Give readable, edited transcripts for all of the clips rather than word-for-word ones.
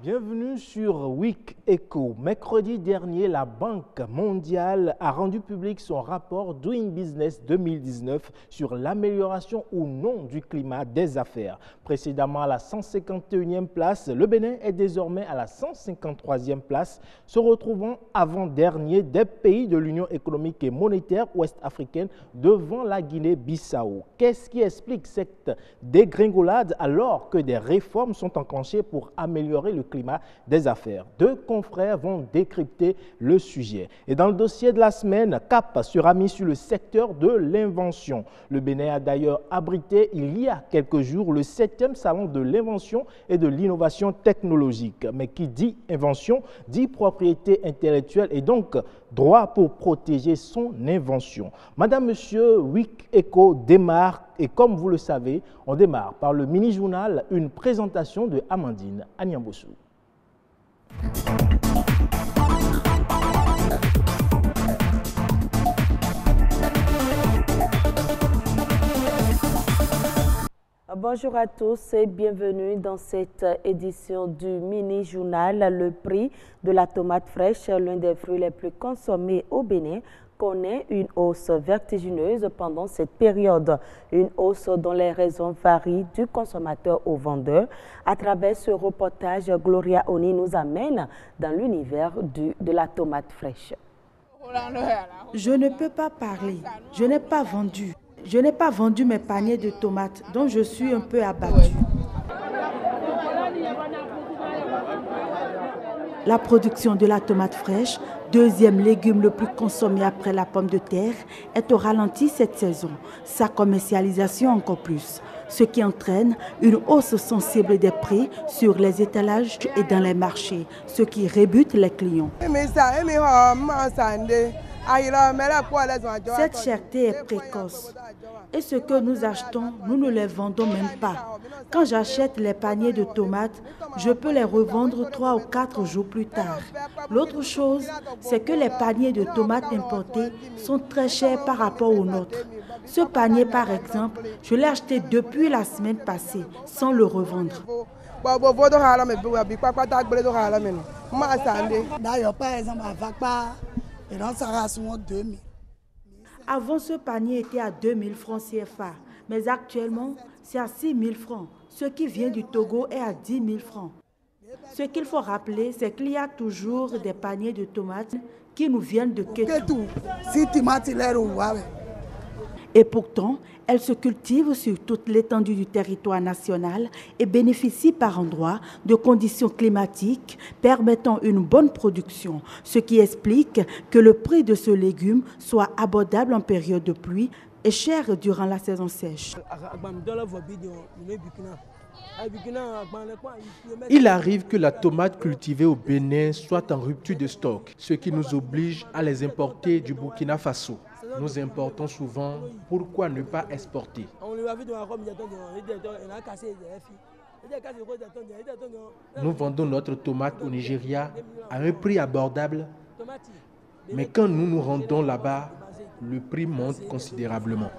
Bienvenue sur Week Eco. Mercredi dernier, la Banque mondiale a rendu public son rapport Doing Business 2019 sur l'amélioration ou non du climat des affaires. Précédemment à la 151e place, le Bénin est désormais à la 153e place, se retrouvant avant-dernier des pays de l'Union économique et monétaire ouest-africaine devant la Guinée-Bissau. Qu'est-ce qui explique cette dégringolade alors que des réformes sont enclenchées pour améliorer le climat des affaires? Deux confrères vont décrypter le sujet. Et dans le dossier de la semaine, cap sera mis sur le secteur de l'invention. Le Bénin a d'ailleurs abrité il y a quelques jours le 7e salon de l'invention et de l'innovation technologique. Mais qui dit invention dit propriété intellectuelle et donc droit pour protéger son invention. Madame, Monsieur, Week Eco démarre et comme vous le savez, on démarre par le mini-journal, une présentation de Amandine Agnambossou. Bonjour à tous et bienvenue dans cette édition du mini-journal. Le prix de la tomate fraîche, l'un des fruits les plus consommés au Bénin, connaît une hausse vertigineuse pendant cette période. Une hausse dont les raisons varient du consommateur au vendeur. À travers ce reportage, Gloria Oni nous amène dans l'univers de la tomate fraîche. Je ne peux pas parler. Je n'ai pas vendu. Je n'ai pas vendu mes paniers de tomates, dont je suis un peu abattue. La production de la tomate fraîche, deuxième légume le plus consommé après la pomme de terre, est au ralenti cette saison. Sa commercialisation encore plus, ce qui entraîne une hausse sensible des prix sur les étalages et dans les marchés, ce qui rebute les clients. Cette cherté est précoce. Et ce que nous achetons, nous ne les vendons même pas. Quand j'achète les paniers de tomates, je peux les revendre 3 ou 4 jours plus tard. L'autre chose, c'est que les paniers de tomates importés sont très chers par rapport aux nôtres. Ce panier, par exemple, je l'ai acheté depuis la semaine passée, sans le revendre. D'ailleurs, par exemple, à 2000. Avant, ce panier était à 2000 francs CFA, mais actuellement, c'est à 6000 francs. Ce qui vient du Togo est à 10 000 francs. Ce qu'il faut rappeler, c'est qu'il y a toujours des paniers de tomates qui nous viennent de Kétou. Et pourtant, elles se cultivent sur toute l'étendue du territoire national et bénéficient par endroits de conditions climatiques permettant une bonne production, ce qui explique que le prix de ce légume soit abordable en période de pluie et cher durant la saison sèche. Il arrive que la tomate cultivée au Bénin soit en rupture de stock, ce qui nous oblige à les importer du Burkina Faso. Nous importons souvent, pourquoi ne pas exporter? Nous vendons notre tomate au Nigeria à un prix abordable, mais quand nous nous rendons là-bas, le prix monte considérablement.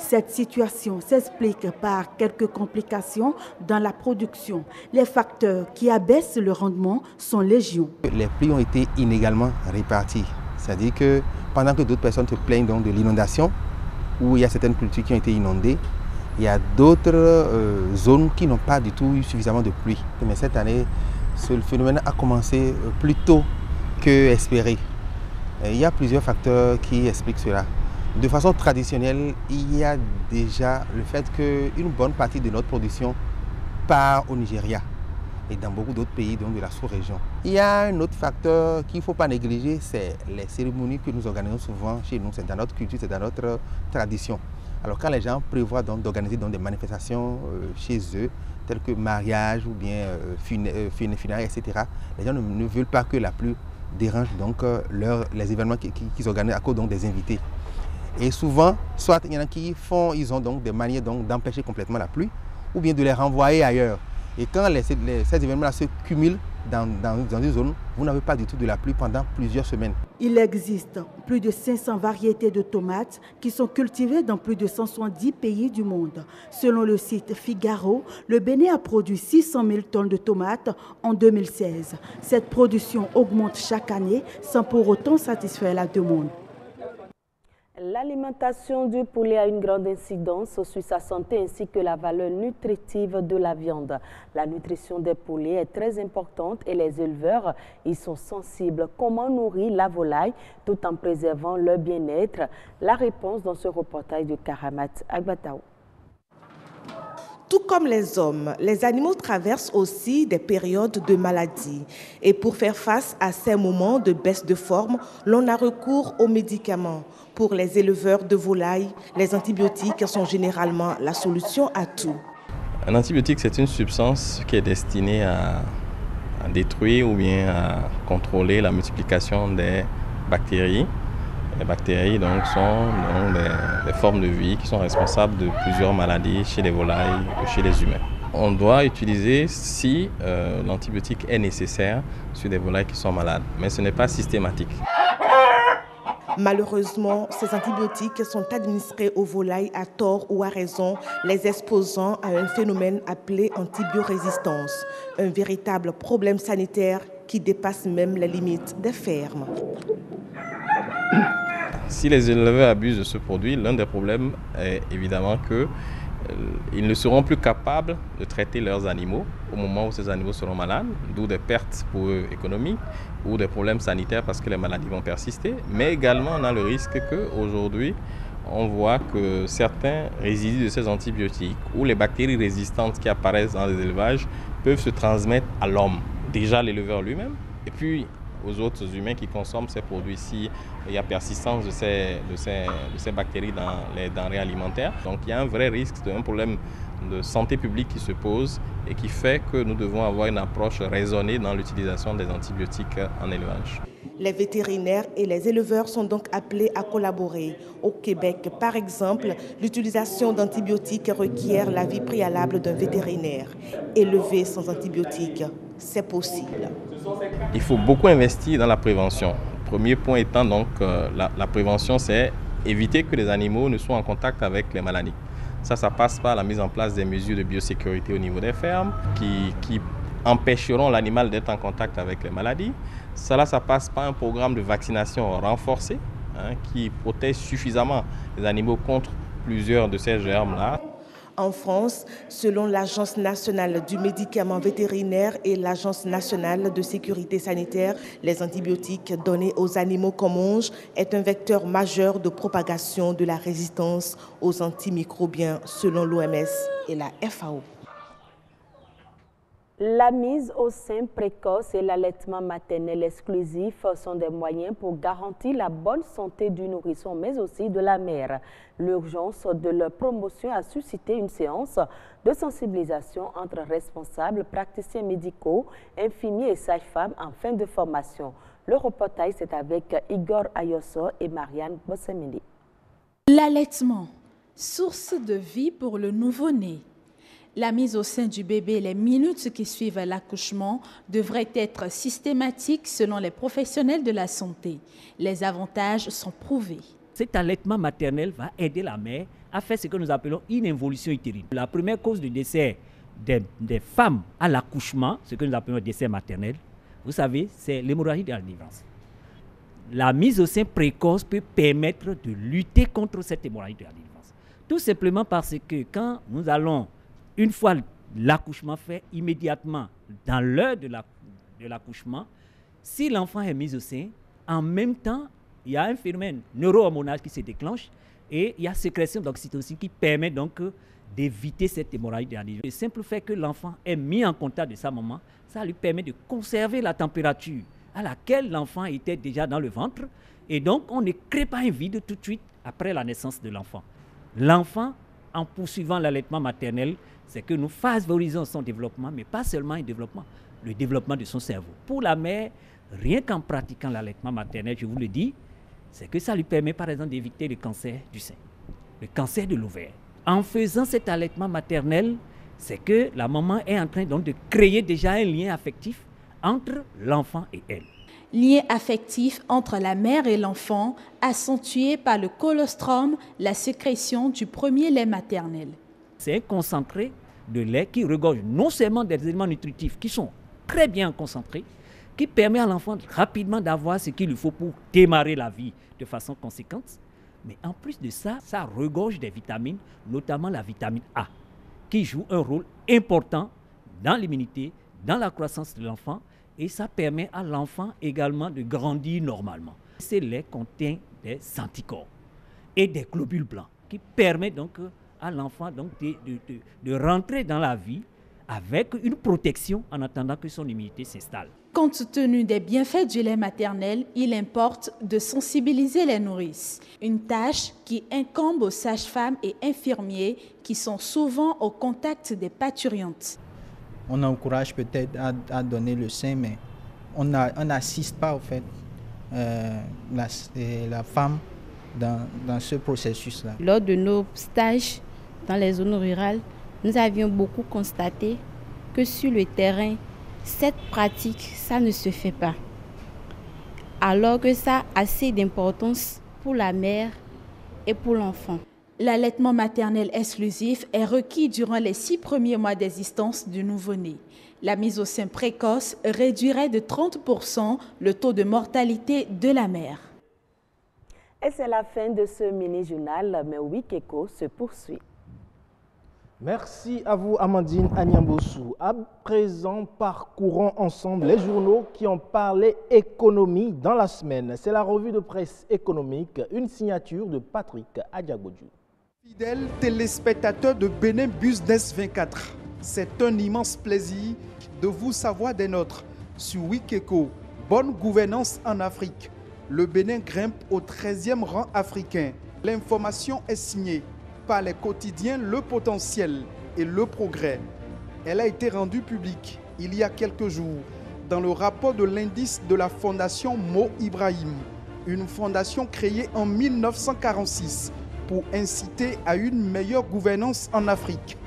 Cette situation s'explique par quelques complications dans la production. Les facteurs qui abaissent le rendement sont légion. Les prix ont été inégalement répartis. C'est-à-dire que pendant que d'autres personnes se plaignent donc de l'inondation, où il y a certaines cultures qui ont été inondées, il y a d'autres zones qui n'ont pas du tout eu suffisamment de pluie. Mais cette année, ce phénomène a commencé plus tôt que espéré. Il y a plusieurs facteurs qui expliquent cela. De façon traditionnelle, il y a déjà le fait qu'une bonne partie de notre production part au Nigeria et dans beaucoup d'autres pays donc de la sous-région. Il y a un autre facteur qu'il ne faut pas négliger, c'est les cérémonies que nous organisons souvent chez nous. C'est dans notre culture, c'est dans notre tradition. Alors quand les gens prévoient d'organiser des manifestations chez eux, telles que mariage ou bien funérailles, etc., les gens ne veulent pas que la pluie dérange donc les événements qu'ils organisent à cause donc des invités. Et souvent, soit il y en a qui font, ils ont donc des manières d'empêcher complètement la pluie, ou bien de les renvoyer ailleurs. Et quand ces événements-là se cumulent dans une zone, vous n'avez pas du tout de la pluie pendant plusieurs semaines. Il existe plus de 500 variétés de tomates qui sont cultivées dans plus de 170 pays du monde. Selon le site Figaro, le Bénin a produit 600 000 tonnes de tomates en 2016. Cette production augmente chaque année sans pour autant satisfaire la demande. L'alimentation du poulet a une grande incidence sur sa santé ainsi que la valeur nutritive de la viande. La nutrition des poulets est très importante et les éleveurs y sont sensibles. Comment nourrir la volaille tout en préservant leur bien-être? La réponse dans ce reportage de Karamat Agbataou. Tout comme les hommes, les animaux traversent aussi des périodes de maladie. Et pour faire face à ces moments de baisse de forme, l'on a recours aux médicaments. Pour les éleveurs de volailles, les antibiotiques sont généralement la solution à tout. Un antibiotique, c'est une substance qui est destinée à détruire ou bien à contrôler la multiplication des bactéries. Les bactéries donc, sont des formes de vie qui sont responsables de plusieurs maladies chez les volailles ou chez les humains. On doit utiliser si l'antibiotique est nécessaire sur des volailles qui sont malades, mais ce n'est pas systématique. Malheureusement, ces antibiotiques sont administrés aux volailles à tort ou à raison, les exposant à un phénomène appelé antibiorésistance, un véritable problème sanitaire qui dépasse même les limites des fermes. Si les éleveurs abusent de ce produit, l'un des problèmes est évidemment qu'ils ne seront plus capables de traiter leurs animaux au moment où ces animaux seront malades, d'où des pertes pour eux économiques ou des problèmes sanitaires parce que les maladies vont persister. Mais également, on a le risque qu'aujourd'hui, on voit que certains résidus de ces antibiotiques ou les bactéries résistantes qui apparaissent dans les élevages peuvent se transmettre à l'homme, déjà l'éleveur lui-même, et puis aux autres humains qui consomment ces produits-ci. Il y a persistance de ces bactéries dans les denrées alimentaires. Donc il y a un vrai risque, un problème de santé publique qui se pose et qui fait que nous devons avoir une approche raisonnée dans l'utilisation des antibiotiques en élevage. Les vétérinaires et les éleveurs sont donc appelés à collaborer. Au Québec, par exemple, l'utilisation d'antibiotiques requiert l'avis préalable d'un vétérinaire. Élever sans antibiotiques, c'est possible. Il faut beaucoup investir dans la prévention. Le premier point étant donc la prévention, c'est éviter que les animaux ne soient en contact avec les maladies. Ça passe par la mise en place des mesures de biosécurité au niveau des fermes qui empêcheront l'animal d'être en contact avec les maladies. Ça passe par un programme de vaccination renforcé qui protège suffisamment les animaux contre plusieurs de ces germes-là. En France, selon l'Agence nationale du médicament vétérinaire et l'Agence nationale de sécurité sanitaire, les antibiotiques donnés aux animaux comme monges est un vecteur majeur de propagation de la résistance aux antimicrobiens, selon l'OMS et la FAO. La mise au sein précoce et l'allaitement maternel exclusif sont des moyens pour garantir la bonne santé du nourrisson, mais aussi de la mère. L'urgence de leur promotion a suscité une séance de sensibilisation entre responsables, praticiens médicaux, infirmiers et sages-femmes en fin de formation. Le reportage, c'est avec Igor Ayosso et Marianne Bossemini. L'allaitement, source de vie pour le nouveau-né. La mise au sein du bébé les minutes qui suivent l'accouchement devrait être systématique selon les professionnels de la santé. Les avantages sont prouvés. Cet allaitement maternel va aider la mère à faire ce que nous appelons une involution utérine. La première cause de décès des femmes à l'accouchement, ce que nous appelons le décès maternel, vous savez, c'est l'hémorragie de la délivrance. La mise au sein précoce peut permettre de lutter contre cette hémorragie de la délivrance. Tout simplement parce que quand nous allons, une fois l'accouchement fait, immédiatement dans l'heure de l'accouchement, si l'enfant est mis au sein, en même temps, il y a un phénomène neuro-hormonal qui se déclenche et il y a sécrétion d'oxytocine qui permet donc d'éviter cette hémorragie de la délivrance. Le simple fait que l'enfant est mis en contact de sa maman, ça lui permet de conserver la température à laquelle l'enfant était déjà dans le ventre et donc on ne crée pas un vide tout de suite après la naissance de l'enfant. L'enfant, en poursuivant l'allaitement maternel, c'est que nous favorisons son développement, mais pas seulement un développement, le développement de son cerveau. Pour la mère, rien qu'en pratiquant l'allaitement maternel, je vous le dis, c'est que ça lui permet par exemple d'éviter le cancer du sein, le cancer de l'ovaire. En faisant cet allaitement maternel, c'est que la maman est en train donc de créer déjà un lien affectif entre l'enfant et elle. Lien affectif entre la mère et l'enfant, accentué par le colostrum, la sécrétion du premier lait maternel. C'est un concentré de lait qui regorge non seulement des éléments nutritifs qui sont très bien concentrés, qui permet à l'enfant rapidement d'avoir ce qu'il lui faut pour démarrer la vie de façon conséquente, mais en plus de ça, ça regorge des vitamines, notamment la vitamine A, qui joue un rôle important dans l'immunité, dans la croissance de l'enfant, et ça permet à l'enfant également de grandir normalement. Ce lait contient des anticorps et des globules blancs qui permettent donc à l'enfant donc de rentrer dans la vie avec une protection en attendant que son immunité s'installe. Compte tenu des bienfaits du lait maternel, il importe de sensibiliser les nourrices, une tâche qui incombe aux sages-femmes et infirmiers qui sont souvent au contact des parturientes. On encourage peut-être à donner le sein, mais on n'assiste pas au fait la femme dans ce processus-là. Lors de nos stages dans les zones rurales, nous avions beaucoup constaté que sur le terrain, cette pratique, ça ne se fait pas. Alors que ça a assez d'importance pour la mère et pour l'enfant. L'allaitement maternel exclusif est requis durant les 6 premiers mois d'existence du nouveau-né. La mise au sein précoce réduirait de 30% le taux de mortalité de la mère. Et c'est la fin de ce mini-journal, mais Week Eco se poursuit. Merci à vous, Amandine Agnambossou. À présent, parcourons ensemble les journaux qui ont parlé économie dans la semaine. C'est la revue de presse économique, une signature de Patrick Adiagodju. Fidèles téléspectateurs de Bénin Business 24, c'est un immense plaisir de vous savoir des nôtres sur Week Eco. Bonne gouvernance en Afrique. Le Bénin grimpe au 13e rang africain. L'information est signée par les quotidiens Le Potentiel et Le Progrès. Elle a été rendue publique il y a quelques jours dans le rapport de l'indice de la fondation Mo Ibrahim, une fondation créée en 1946 pour inciter à une meilleure gouvernance en Afrique.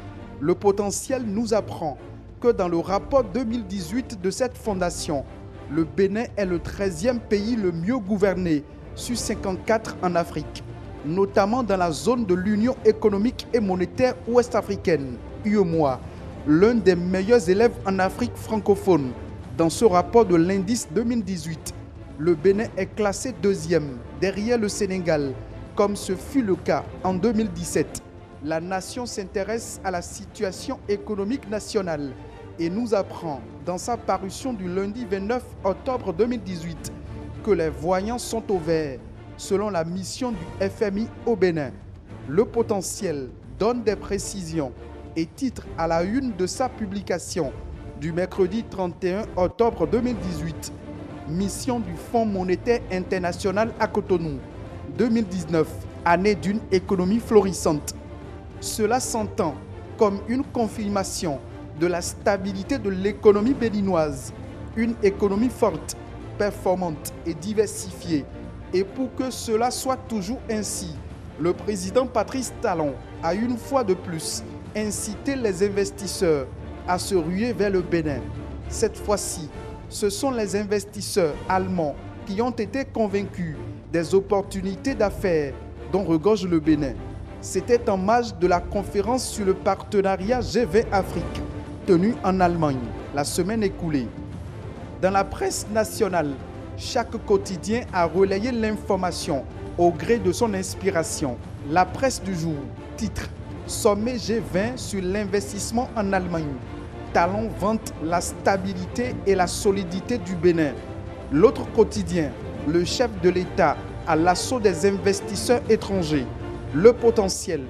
Le Potentiel nous apprend que dans le rapport 2018 de cette fondation, le Bénin est le 13e pays le mieux gouverné sur 54 en Afrique, notamment dans la zone de l'Union économique et monétaire ouest-africaine, UEMOA, l'un des meilleurs élèves en Afrique francophone. Dans ce rapport de l'indice 2018, le Bénin est classé 2e, derrière le Sénégal, comme ce fut le cas en 2017. La nation s'intéresse à la situation économique nationale et nous apprend dans sa parution du lundi 29 octobre 2018 que les voyants sont au vert selon la mission du FMI au Bénin. Le Potentiel donne des précisions et titre à la une de sa publication du mercredi 31 octobre 2018. Mission du Fonds monétaire international à Cotonou, 2019, année d'une économie florissante. Cela s'entend comme une confirmation de la stabilité de l'économie béninoise, une économie forte, performante et diversifiée. Et pour que cela soit toujours ainsi, le président Patrice Talon a une fois de plus incité les investisseurs à se ruer vers le Bénin. Cette fois-ci, ce sont les investisseurs allemands qui ont été convaincus des opportunités d'affaires dont regorge le Bénin. C'était en marge de la conférence sur le partenariat G20 Afrique, tenue en Allemagne la semaine écoulée. Dans la presse nationale, chaque quotidien a relayé l'information au gré de son inspiration. La presse du jour titre « Sommet G20 sur l'investissement en Allemagne. Talon vante la stabilité et la solidité du Bénin ». L'autre quotidien, le chef de l'État à l'assaut des investisseurs étrangers. Le Potentiel,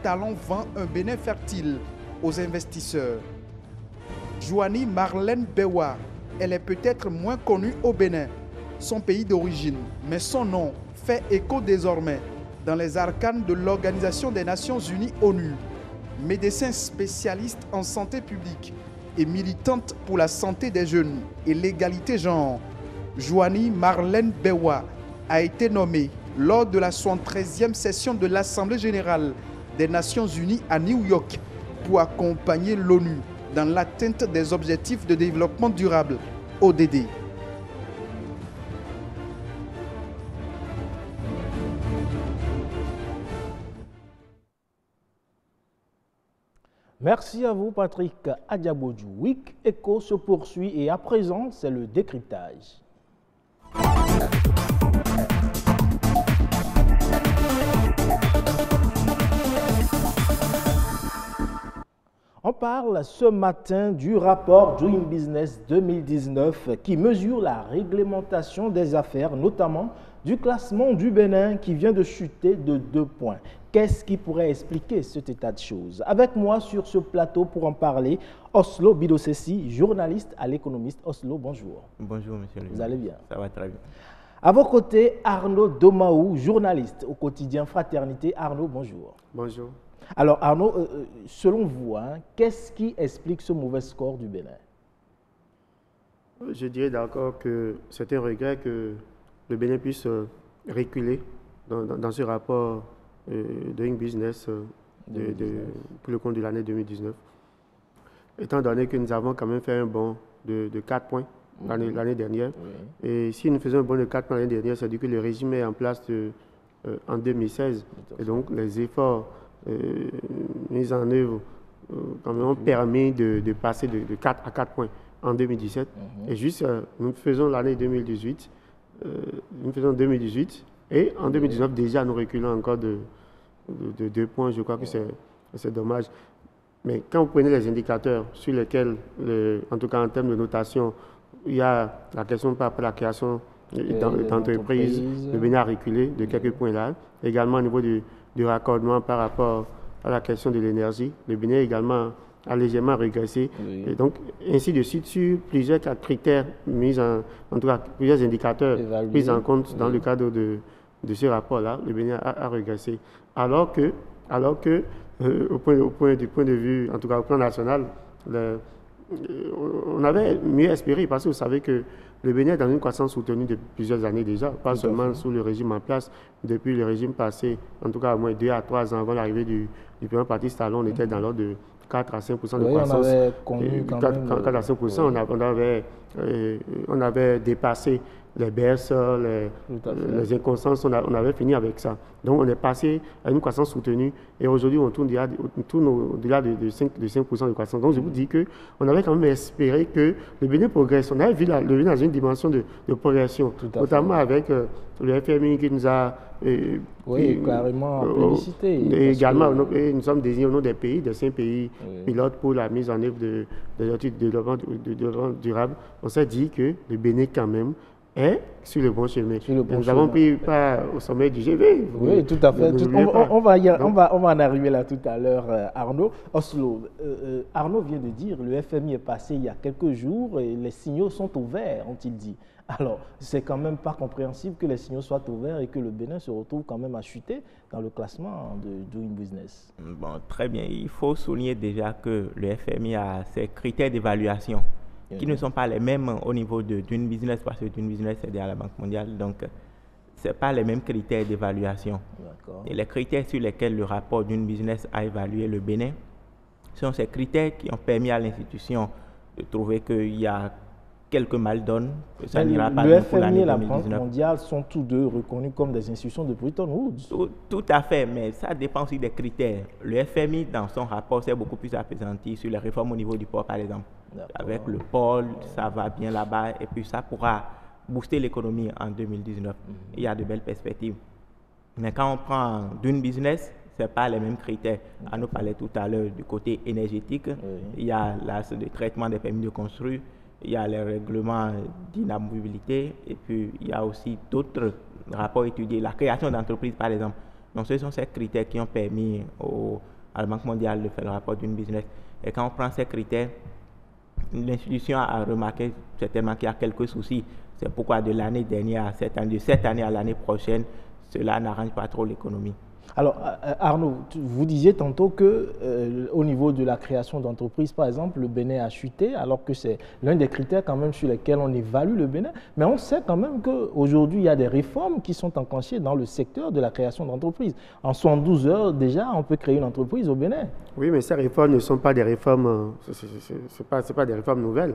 Talon vend un Bénin fertile aux investisseurs. Joanie Marlène Bewa, elle est peut-être moins connue au Bénin, son pays d'origine, mais son nom fait écho désormais dans les arcanes de l'Organisation des Nations Unies ONU. Médecin spécialiste en santé publique et militante pour la santé des jeunes et l'égalité genre, Joanie Marlène Bewa a été nommé lors de la 73e session de l'Assemblée générale des Nations unies à New York pour accompagner l'ONU dans l'atteinte des objectifs de développement durable, ODD. Merci à vous, Patrick Adiabodjou. Week Eco se poursuit et à présent, c'est le décryptage. On parle ce matin du rapport Doing Business 2019 qui mesure la réglementation des affaires, notamment du classement du Bénin qui vient de chuter de 2 points. Qu'est-ce qui pourrait expliquer cet état de choses? Avec moi sur ce plateau pour en parler, Oslo Bidosessi, journaliste à l'Économiste. Oslo, bonjour. Bonjour, monsieur. Vous allez bien? Ça va très bien. À vos côtés, Arnaud Domaou, journaliste au quotidien Fraternité. Arnaud, bonjour. Bonjour. Alors Arnaud, selon vous, qu'est-ce qui explique ce mauvais score du Bénin? Je dirais d'accord que c'est un regret que le Bénin puisse reculer dans ce rapport Doing Business pour le compte de l'année 2019. Étant donné que nous avons quand même fait un bond de 4 points l'année dernière. Oui. Et si nous faisons un bond de 4 points l'année dernière, ça veut dire que le régime est en place en 2016. Et donc les efforts mis en œuvre quand même ont permis de passer de 4 à 4 points en 2017. Et juste, nous faisons l'année 2018. Nous faisons 2018 et en 2019 déjà nous reculons encore de 2 points. Je crois que c'est dommage. Mais quand vous prenez les indicateurs sur lesquels, en tout cas en termes de notation, il y a la question par rapport à la création d'entreprises, le Bénin a reculé de quelques points là. Également au niveau du raccordement par rapport à la question de l'énergie, le Bénin également a légèrement régressé. Oui. Et donc, ainsi de suite, sur plusieurs critères mis en tout cas plusieurs indicateurs pris en compte dans le cadre de ce rapport-là, le Bénin a régressé. Alors que du point de vue, en tout cas au plan national, on avait mieux espéré parce que vous savez que le Bénin est dans une croissance soutenue depuis plusieurs années déjà, pas seulement sous le régime en place, depuis le régime passé, en tout cas au moins 2 à 3 ans avant l'arrivée du premier parti Talon, on était dans l'ordre de 4 à 5% de croissance. On avait connu quand 4 à 5%, on avait dépassé les baisses, les inconstances, on avait fini avec ça. Donc on est passé à une croissance soutenue et aujourd'hui on tourne au-delà de 5% de croissance. Donc je vous dis qu'on avait quand même espéré que le Bénin progresse. On avait vu le Bénin dans une dimension de progression, notamment avec le FMI qui nous a carrément félicité. Et également, nous sommes désignés au nom des pays, des 5 pays pilotes pour la mise en œuvre des études de développement durable. On s'est dit que le Bénin quand même est sur le bon chemin. Nous avons pris part au sommet du G20. Oui, tout à fait. On va en arriver là tout à l'heure, Arnaud. Oslo, Arnaud vient de dire le FMI est passé il y a quelques jours et les signaux sont au vert, ont-ils dit. Alors, c'est quand même pas compréhensible que les signaux soient au vert et que le Bénin se retrouve quand même à chuter dans le classement de Doing Business. Bon, très bien. Il faut souligner déjà que le FMI a ses critères d'évaluation qui ne sont pas les mêmes au niveau de Doing Business parce que Doing Business est derrière la Banque mondiale. Donc, ce n'est pas les mêmes critères d'évaluation. Et les critères sur lesquels le rapport Doing Business a évalué le Bénin sont ces critères qui ont permis à l'institution de trouver qu'il y a quelques mal donnes, que ça n'ira pas le pour l'année 2019. Le FMI et la Banque mondiale sont tous deux reconnus comme des institutions de Bretton Woods. Tout à fait, mais ça dépend aussi des critères. Le FMI, dans son rapport, s'est beaucoup plus appesanti sur les réformes au niveau du port, par exemple. Avec le pôle, ça va bien là-bas, et puis ça pourra booster l'économie en 2019. Il y a de belles perspectives. Mais quand on prend Doing Business, ce n'est pas les mêmes critères. On nous parlait tout à l'heure du côté énergétique. Il y a le traitement des permis de construire. Il y a les règlements d'inamovibilité et puis il y a aussi d'autres rapports étudiés, la création d'entreprises par exemple. Donc ce sont ces critères qui ont permis à la Banque mondiale de faire le rapport Doing Business. Et quand on prend ces critères, l'institution a remarqué certainement qu'il y a quelques soucis. C'est pourquoi de l'année dernière à cette année, de cette année à l'année prochaine, cela n'arrange pas trop l'économie. Alors, Arnaud, vous disiez tantôt que au niveau de la création d'entreprises, par exemple, le Bénin a chuté, alors que c'est l'un des critères quand même sur lesquels on évalue le Bénin. Mais on sait quand même qu'aujourd'hui, il y a des réformes qui sont enclenchées dans le secteur de la création d'entreprises. En 72 heures, déjà, on peut créer une entreprise au Bénin. Oui, mais ces réformes ne sont pas des réformes, c'est pas des réformes nouvelles.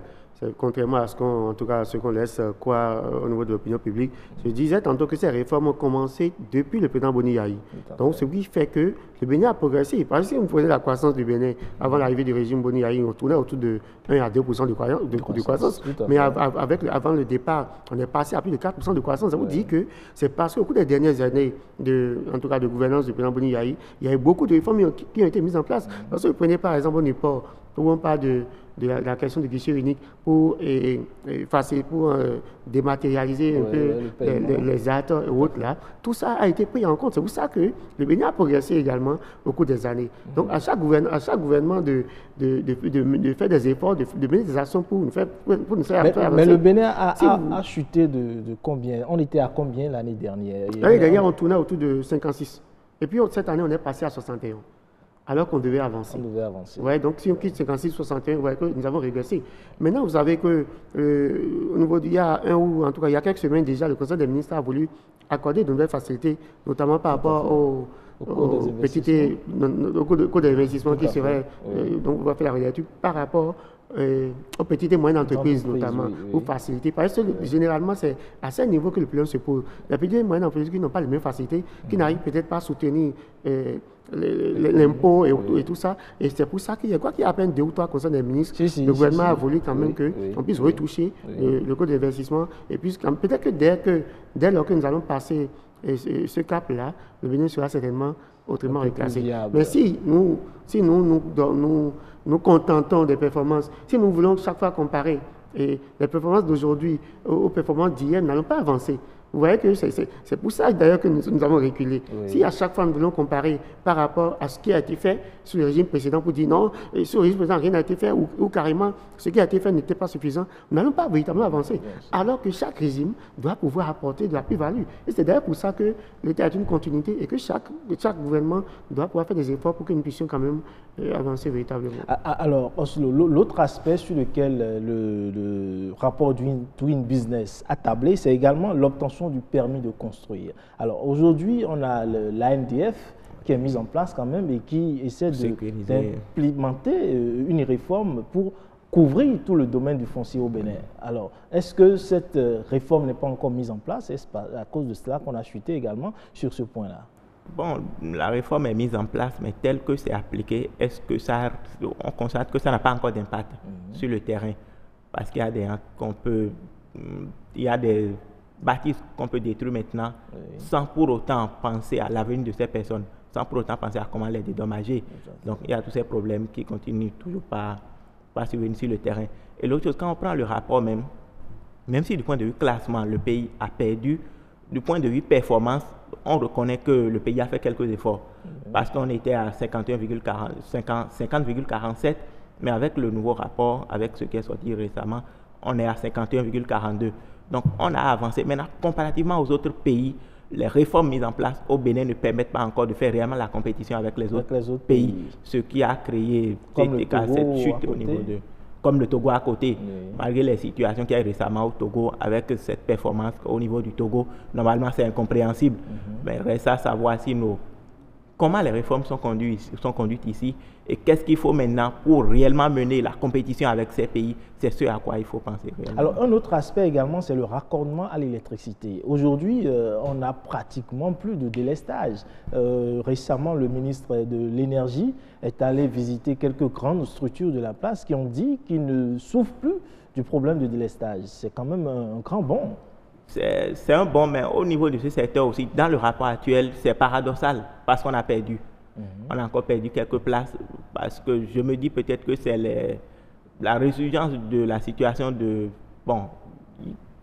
Contrairement à ce qu'on laisse croire au niveau de l'opinion publique. Je disais tantôt que ces réformes ont commencé depuis le président Boni Yayi. Donc, ce qui fait que le Bénin a progressé. Parce que si vous prenez la croissance du Bénin, avant l'arrivée du régime Boni Yayi, on tournait autour de 1 à 2% de croissance. Mais avant le départ, on est passé à plus de 4% de croissance. Ça vous dit que c'est parce qu'au cours des dernières années, en tout cas de gouvernance du président Boni Yayi, il y a eu beaucoup de réformes qui ont été mises en place. Parce que vous prenez par exemple au Népal, où on parle de la question du guichet unique pour dématérialiser un peu les actes et autres là. Tout ça a été pris en compte. C'est pour ça que le Bénin a progressé également au cours des années. Donc à chaque gouvernement de faire des efforts, de mener des actions pour nous faire avancer. Mais le Bénin a chuté de combien? On était à combien l'année dernière? L'année dernière, on tournait autour de 56. Et puis cette année, on est passé à 61. Alors qu'on devait avancer. Ouais, donc si on quitte 56, 61, vous voyez que nous avons régressé. Maintenant, vous savez que au niveau il y a il y a quelques semaines déjà, le Conseil des ministres a voulu accorder de nouvelles facilités, notamment par rapport au coût d'investissement qui serait, donc on va faire la relecture par rapport aux petites et moyennes entreprises notamment, pour faciliter. Parce que généralement, c'est à ce niveau que le problème se pose. Les petites et moyennes entreprises qui n'ont pas les mêmes facilités, qui n'arrivent peut-être pas à soutenir l'impôt et tout ça. Et c'est pour ça qu'il y a à peine 2 ou 3 conseils des ministres, le gouvernement a voulu quand même qu'on puisse retoucher le coût d'investissement. Et puis peut-être que dès lors que nous allons passer ce cap-là, le Bénin sera certainement autrement reclassé. Mais si nous contentons des performances, si nous voulons chaque fois comparer les performances d'aujourd'hui aux performances d'hier, nous n'allons pas avancer. Vous voyez que c'est pour ça d'ailleurs que nous avons reculé. Si à chaque fois nous voulons comparer par rapport à ce qui a été fait sous le régime précédent pour dire non, sous le régime précédent rien n'a été fait ou carrément ce qui a été fait n'était pas suffisant, nous n'allons pas véritablement avancer. Alors que chaque régime doit pouvoir apporter de la plus-value. Et c'est d'ailleurs pour ça que l'État est une continuité et que chaque gouvernement doit pouvoir faire des efforts pour que nous puissions quand même avancer véritablement. Alors, Oslo, l'autre aspect sur lequel le rapport Doing Business a tablé, c'est également l'obtention du permis de construire. Alors aujourd'hui, on a l'ANDF qui est mise en place quand même et qui essaie d'implémenter une réforme pour couvrir tout le domaine du foncier au Bénin. Alors, est-ce que cette réforme n'est pas encore mise en place? Est-ce à cause de cela qu'on a chuté également sur ce point-là? Bon, la réforme est mise en place, mais telle que c'est appliqué, on constate que ça n'a pas encore d'impact sur le terrain. Parce qu'il y a des bâtisses qu'on peut détruire maintenant sans pour autant penser à l'avenir de ces personnes, sans pour autant penser à comment les dédommager. Donc il y a tous ces problèmes qui continuent toujours pas survenir sur le terrain. Et l'autre chose, quand on prend le rapport même si du point de vue classement, le pays a perdu, du point de vue performance, on reconnaît que le pays a fait quelques efforts. Parce qu'on était à 50,47, mais avec le nouveau rapport, avec ce qui est sorti récemment, on est à 51,42. Donc, on a avancé. Maintenant, comparativement aux autres pays, les réformes mises en place au Bénin ne permettent pas encore de faire réellement la compétition avec les autres pays. Ce qui a créé cette chute au niveau comme le Togo à côté, malgré les situations qu'il y a récemment au Togo, avec cette performance au niveau du Togo, normalement c'est incompréhensible. Mais reste à savoir comment les réformes sont conduites ici et qu'est-ce qu'il faut maintenant pour réellement mener la compétition avec ces pays. C'est ce à quoi il faut penser réellement. Alors un autre aspect également, c'est le raccordement à l'électricité. Aujourd'hui, on n'a pratiquement plus de délestage. Récemment, le ministre de l'Énergie est allé visiter quelques grandes structures de la place qui ont dit qu'ils ne souffrent plus du problème de délestage. C'est quand même un grand bond. C'est un bon, mais au niveau de ce secteur aussi, dans le rapport actuel, c'est paradoxal parce qu'on a perdu. On a encore perdu quelques places parce que je me dis peut-être que c'est la résurgence de la situation de... Bon,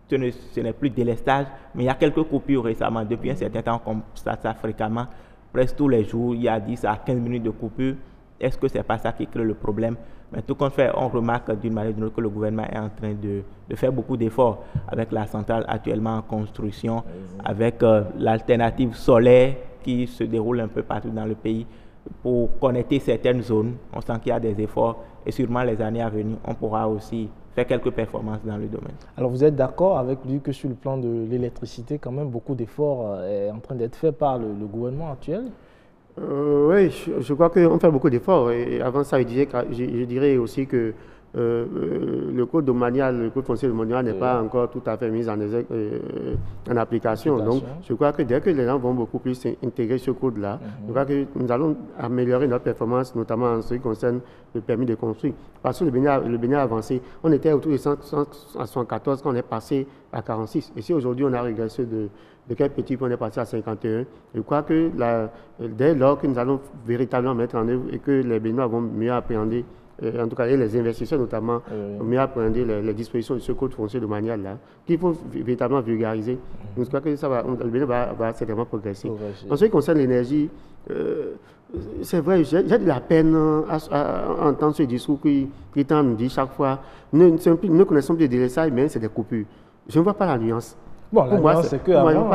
ce n'est plus de délestage, mais il y a quelques coupures récemment. Depuis un certain temps, on constate ça fréquemment. Presque tous les jours, il y a 10 à 15 minutes de coupure. Est-ce que ce n'est pas ça qui crée le problème? Mais tout compte fait, on remarque d'une manière ou d'une autre que le gouvernement est en train de faire beaucoup d'efforts avec la centrale actuellement en construction, avec l'alternative solaire qui se déroulent un peu partout dans le pays pour connecter certaines zones. On sent qu'il y a des efforts et sûrement les années à venir, on pourra aussi faire quelques performances dans le domaine. Alors vous êtes d'accord avec lui que sur le plan de l'électricité, quand même beaucoup d'efforts est en train d'être fait par le gouvernement actuel? Oui, je crois qu'on fait beaucoup d'efforts. Et avant ça, je dirais aussi que le code domanial, le code foncier domanial n'est pas encore tout à fait mis en application. Donc, je crois que dès que les gens vont beaucoup plus intégrer ce code-là, je crois que nous allons améliorer notre performance, notamment en ce qui concerne le permis de construire. Parce que le Bénin a avancé. On était autour de 114 quand on est passé à 46. Et si aujourd'hui on a régressé de quel petit point on est passé à 51, je crois que dès lors que nous allons véritablement mettre en œuvre et que les Béninois vont mieux appréhender, en tout cas et les investisseurs notamment, mieux appréhender les dispositions de ce code foncier domanial-là, qu'il faut véritablement vulgariser. Je crois que le Bénin va certainement progresser. En ce qui concerne l'énergie, c'est vrai, j'ai de la peine à entendre ce discours qui nous dit chaque fois, ne connaissons plus de délestage, mais c'est des coupures. Je ne vois pas la nuance. Bon, la nuance, c'est qu'avant,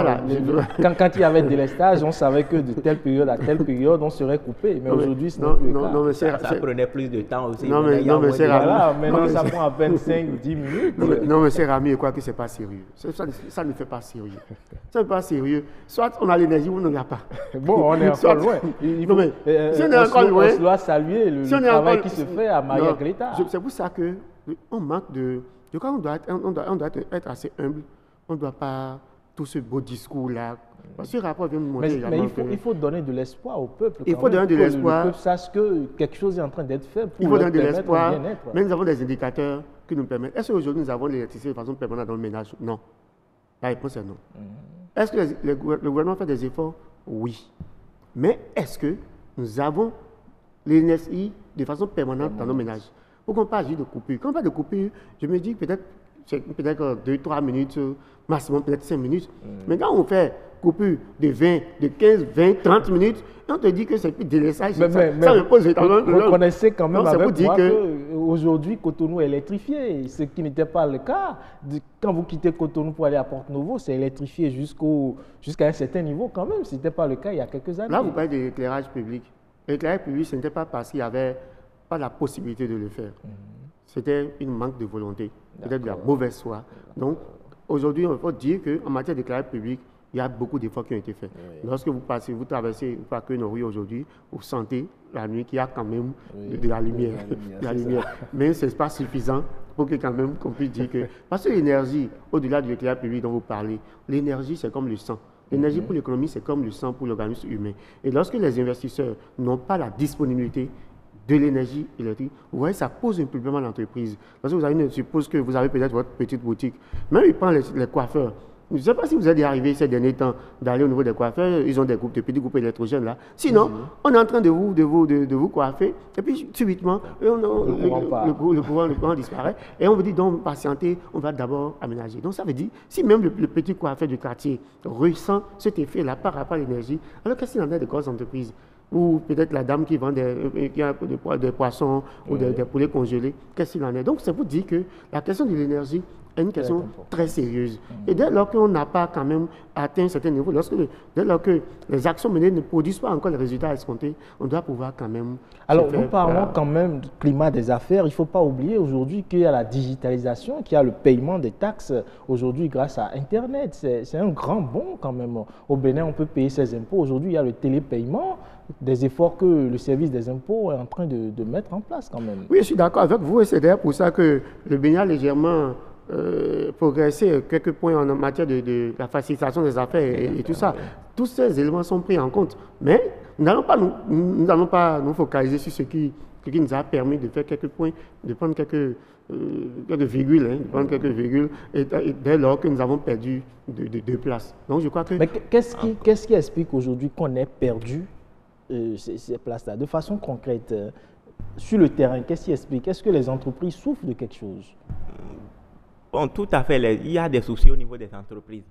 quand il y avait des délestages, on savait que de telle période à telle période, on serait coupé. Mais aujourd'hui, ce n'est plus le cas. Ça prenait plus de temps aussi. Maintenant, ça prend à peine 5 ou 10 minutes. Non, mais c'est Rami, je crois que ce n'est pas sérieux. Ça ne fait pas sérieux. Ça n'est pas sérieux. Soit on a l'énergie ou on n'en a pas. Bon, on est encore loin. Si on est encore loin, on doit saluer le travail qui se fait à Maria Greta. C'est pour ça qu'on manque de... Je crois qu'on doit être assez humble. On ne doit pas tout ce beau discours-là. Parce que ce rapport vient de montrer également il faut donner de l'espoir au peuple. Il faut donner de l'espoir. Le peuple sache que quelque chose est en train d'être fait pour il faut donner de l'espoir. Mais nous avons des indicateurs qui nous permettent. Est-ce qu'aujourd'hui nous avons l'électricité de façon permanente dans le ménage? Non. La réponse est non. Est-ce que le gouvernement fait des efforts? Oui. Mais est-ce que nous avons l'énergie de façon permanente dans nos ménages? Pourquoi on parle de coupure? Quand on parle de coupure, je me dis peut-être 2-3 minutes, maximum peut-être 5 minutes. Mais quand on fait coupure de 20, de 15, 20, 30 minutes, on te dit que c'est plus délestage. Ça me pose vous reconnaissez quand même avec moi qu'aujourd'hui, Cotonou est électrifié, ce qui n'était pas le cas. Quand vous quittez Cotonou pour aller à Porte-Novo, c'est électrifié jusqu'à un certain niveau quand même. Ce n'était pas le cas il y a quelques années. Là, vous parlez de l'éclairage public. L'éclairage public, ce n'était pas parce qu'il n'y avait pas la possibilité de le faire. C'était un manque de volonté, peut-être de la mauvaise foi. Donc, aujourd'hui, il faut dire qu'en matière d'éclairage public, il y a beaucoup d'efforts qui ont été faits. Lorsque vous traversez le parc Nouri aujourd'hui, vous sentez la nuit qu'il y a quand même de la lumière. Mais ce n'est pas suffisant pour que quand même qu'on puisse dire que... Parce que l'énergie, au-delà de l'éclairage public dont vous parlez, l'énergie, c'est comme le sang. L'énergie pour l'économie, c'est comme le sang pour l'organisme humain. Et lorsque les investisseurs n'ont pas la disponibilité de l'énergie électrique, vous voyez, ça pose un problème à l'entreprise. Parce que je suppose que vous avez peut-être votre petite boutique. Même ils prennent les coiffeurs. Je ne sais pas si vous êtes arrivé ces derniers temps d'aller au niveau des coiffeurs, ils ont des groupes, de petits groupes électrogènes là. Sinon, on est en train de vous coiffer, et puis subitement, le courant disparaît, et on vous dit donc patientez, on va d'abord aménager. Donc ça veut dire, si même le petit coiffeur du quartier ressent cet effet-là par rapport à l'énergie, alors qu'est-ce qu'il en est des grosses entreprises? Ou peut-être la dame qui vend des poissons ou des poulets congelés, qu'est-ce qu'il en est? Donc c'est pour dire que la question de l'énergie est une question très sérieuse. Et dès lors qu'on n'a pas quand même atteint un certain niveau, dès lors que les actions menées ne produisent pas encore les résultats escomptés, on doit pouvoir quand même... Alors nous parlons quand même du climat des affaires. Il ne faut pas oublier aujourd'hui qu'il y a la digitalisation, qu'il y a le paiement des taxes aujourd'hui grâce à Internet. C'est un grand bond quand même. Au Bénin, on peut payer ses impôts. Aujourd'hui, il y a le télépaiement, des efforts que le service des impôts est en train de mettre en place quand même. Oui, je suis d'accord avec vous et c'est d'ailleurs pour ça que le Bénin a légèrement progressé quelques points en matière de la facilitation des affaires et tout ça. Tous ces éléments sont pris en compte. Mais nous n'allons pas nous focaliser sur ce qui nous a permis de faire quelques points, de prendre quelques virgules, et dès lors que nous avons perdu de place. Donc je crois que... Mais qu'est-ce qui explique aujourd'hui qu'on ait perdu ces places-là de façon concrète sur le terrain? Qu'est-ce qui explique? Est-ce que les entreprises souffrent de quelque chose? Bon, tout à fait. Il y a des soucis au niveau des entreprises.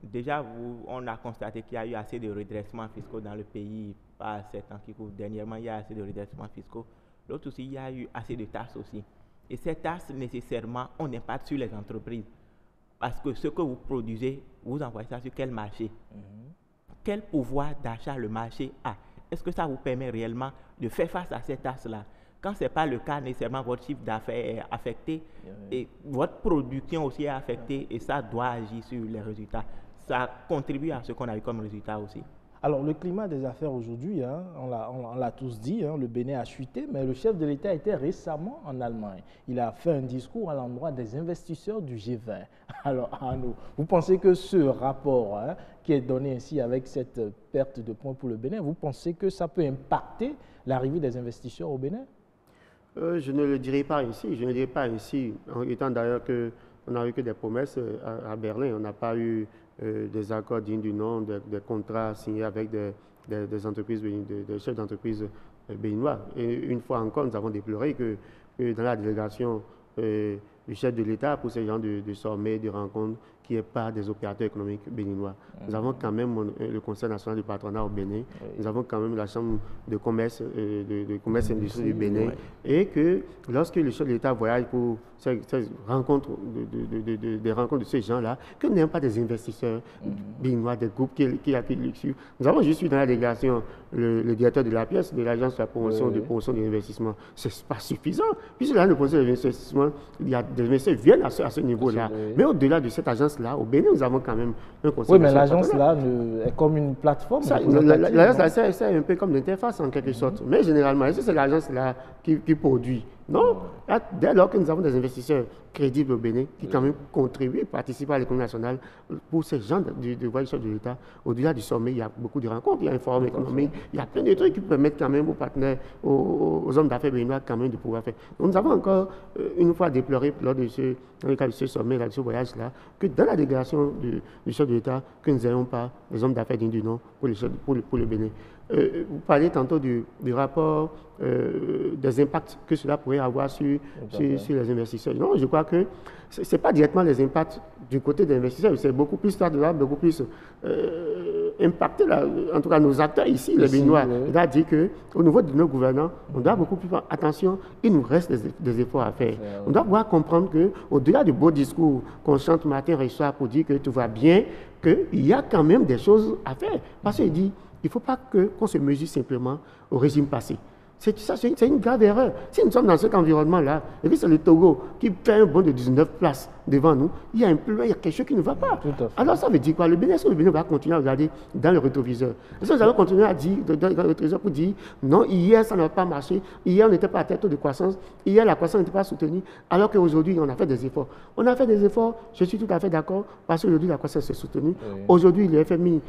Déjà, on a constaté qu'il y a eu assez de redressements fiscaux dans le pays par ces temps qui courent. Dernièrement, il y a assez de redressements fiscaux. L'autre aussi, il y a eu assez de taxes aussi. Et ces taxes, nécessairement, on impacte sur les entreprises. Parce que ce que vous produisez, vous envoyez ça sur quel marché? quel pouvoir d'achat le marché a? Est-ce que ça vous permet réellement de faire face à cette tasse-là? Quand ce n'est pas le cas, nécessairement votre chiffre d'affaires est affecté et votre production aussi est affectée et ça doit agir sur les résultats. Ça contribue à ce qu'on a eu comme résultat aussi. Alors, le climat des affaires aujourd'hui, hein, on l'a tous dit, hein, le Bénin a chuté, mais le chef de l'État était récemment en Allemagne. Il a fait un discours à l'endroit des investisseurs du G20. Alors, Arnaud, vous pensez que ce rapport hein, qui est donné ainsi avec cette perte de points pour le Bénin, vous pensez que ça peut impacter l'arrivée des investisseurs au Bénin? Je ne le dirai pas ici. Je ne le dirai pas ici, en étant d'ailleurs qu'on n'a eu que des promesses à Berlin. On n'a pas eu des accords dignes du nom, des contrats signés avec des entreprises, des chefs d'entreprise béninois. Et une fois encore, nous avons déploré que dans la délégation du chef de l'État pour ce genre de sommet, de rencontres, qu'il n'y ait pas des opérateurs économiques béninois. Nous avons quand même le Conseil national du patronat au Bénin, nous avons quand même la Chambre de commerce, de commerce et industrie du Bénin, et que lorsque le chef de l'État voyage pour ces rencontres, des rencontres de ces gens-là, que n'aiment pas des investisseurs béninois, des groupes qui le suivent. Nous avons juste eu dans la délégation le directeur de la pièce, de l'agence de la promotion, de l'investissement. Ce n'est pas suffisant, puisque là, le conseil d'investissement, il y a des investisseurs qui viennent à ce niveau-là. Mais au-delà de cette agence-là, au Bénin, nous avons quand même un conseil. Oui, mais l'agence-là est comme une plateforme. L'agence-là, c'est un peu comme l'interface en quelque sorte. Mais généralement, est-ce que c'est l'agence-là qui produit? Non. Dès lors que nous avons des investisseurs crédibles au Bénin qui quand même contribuent, participent à l'économie nationale, pour ces gens de voyage de l'État, au-delà du sommet, il y a beaucoup de rencontres, il y a un forum économique, il y a plein de trucs qui permettent quand même aux partenaires, aux hommes d'affaires béninois quand même de pouvoir faire. Donc nous avons encore une fois déploré lors de dans le cadre de ce sommet, de ce voyage-là, que dans la délégation du chef de l'État, que nous n'ayons pas des hommes d'affaires dignes du nom pour le Bénin. Vous parlez tantôt du rapport des impacts que cela pourrait avoir sur les investisseurs. Non, je crois que ce n'est pas directement les impacts du côté des investisseurs, c'est beaucoup plus beaucoup plus impacté, en tout cas nos acteurs ici, les Béninois. Il a dit qu'au niveau de nos gouvernants, on doit beaucoup plus faire attention, il nous reste des efforts à faire. On doit pouvoir comprendre qu'au-delà du beau discours qu'on chante matin et soir pour dire que tout va bien, qu'il y a quand même des choses à faire. Parce qu'il dit, il ne faut pas qu'on se mesure simplement au régime passé. C'est une grave erreur. Si nous sommes dans cet environnement-là, et que c'est le Togo qui fait un bond de 19 places devant nous, il y a quelque chose qui ne va pas. Alors ça veut dire quoi? Le Bénin, est-ce que le Bénin va continuer à regarder dans le rétroviseur? Est-ce que nous allons continuer à dire, dans le rétroviseur pour dire, non, hier ça n'a pas marché, hier on n'était pas à tête de croissance, hier la croissance n'était pas soutenue, alors qu'aujourd'hui on a fait des efforts. On a fait des efforts, je suis tout à fait d'accord, parce qu'aujourd'hui la croissance est soutenue. Aujourd'hui le FMI,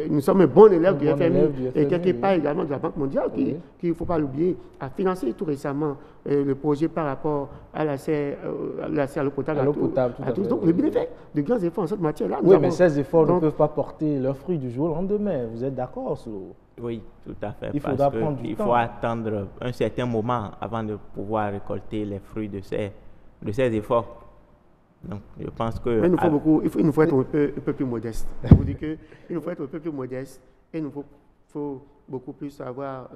nous sommes un bon élève du FMI, et quelque part également de la Banque mondiale, qu'il ne faut pas l'oublier, a financé tout récemment le projet par rapport à l'eau potable. À tous. Donc le Bénin fait de grands efforts en cette matière-là. Oui, mais ces efforts ne peuvent pas porter leurs fruits du jour au lendemain. Vous êtes d'accord, Slo? Oui, tout à fait. Il faudra prendre du temps. Il faut attendre un certain moment avant de pouvoir récolter les fruits de ces efforts. Donc, je pense que... Mais il nous faut être un peu plus modeste. Je vous dis qu'il nous faut être un peu plus modeste et il nous faut beaucoup plus savoir,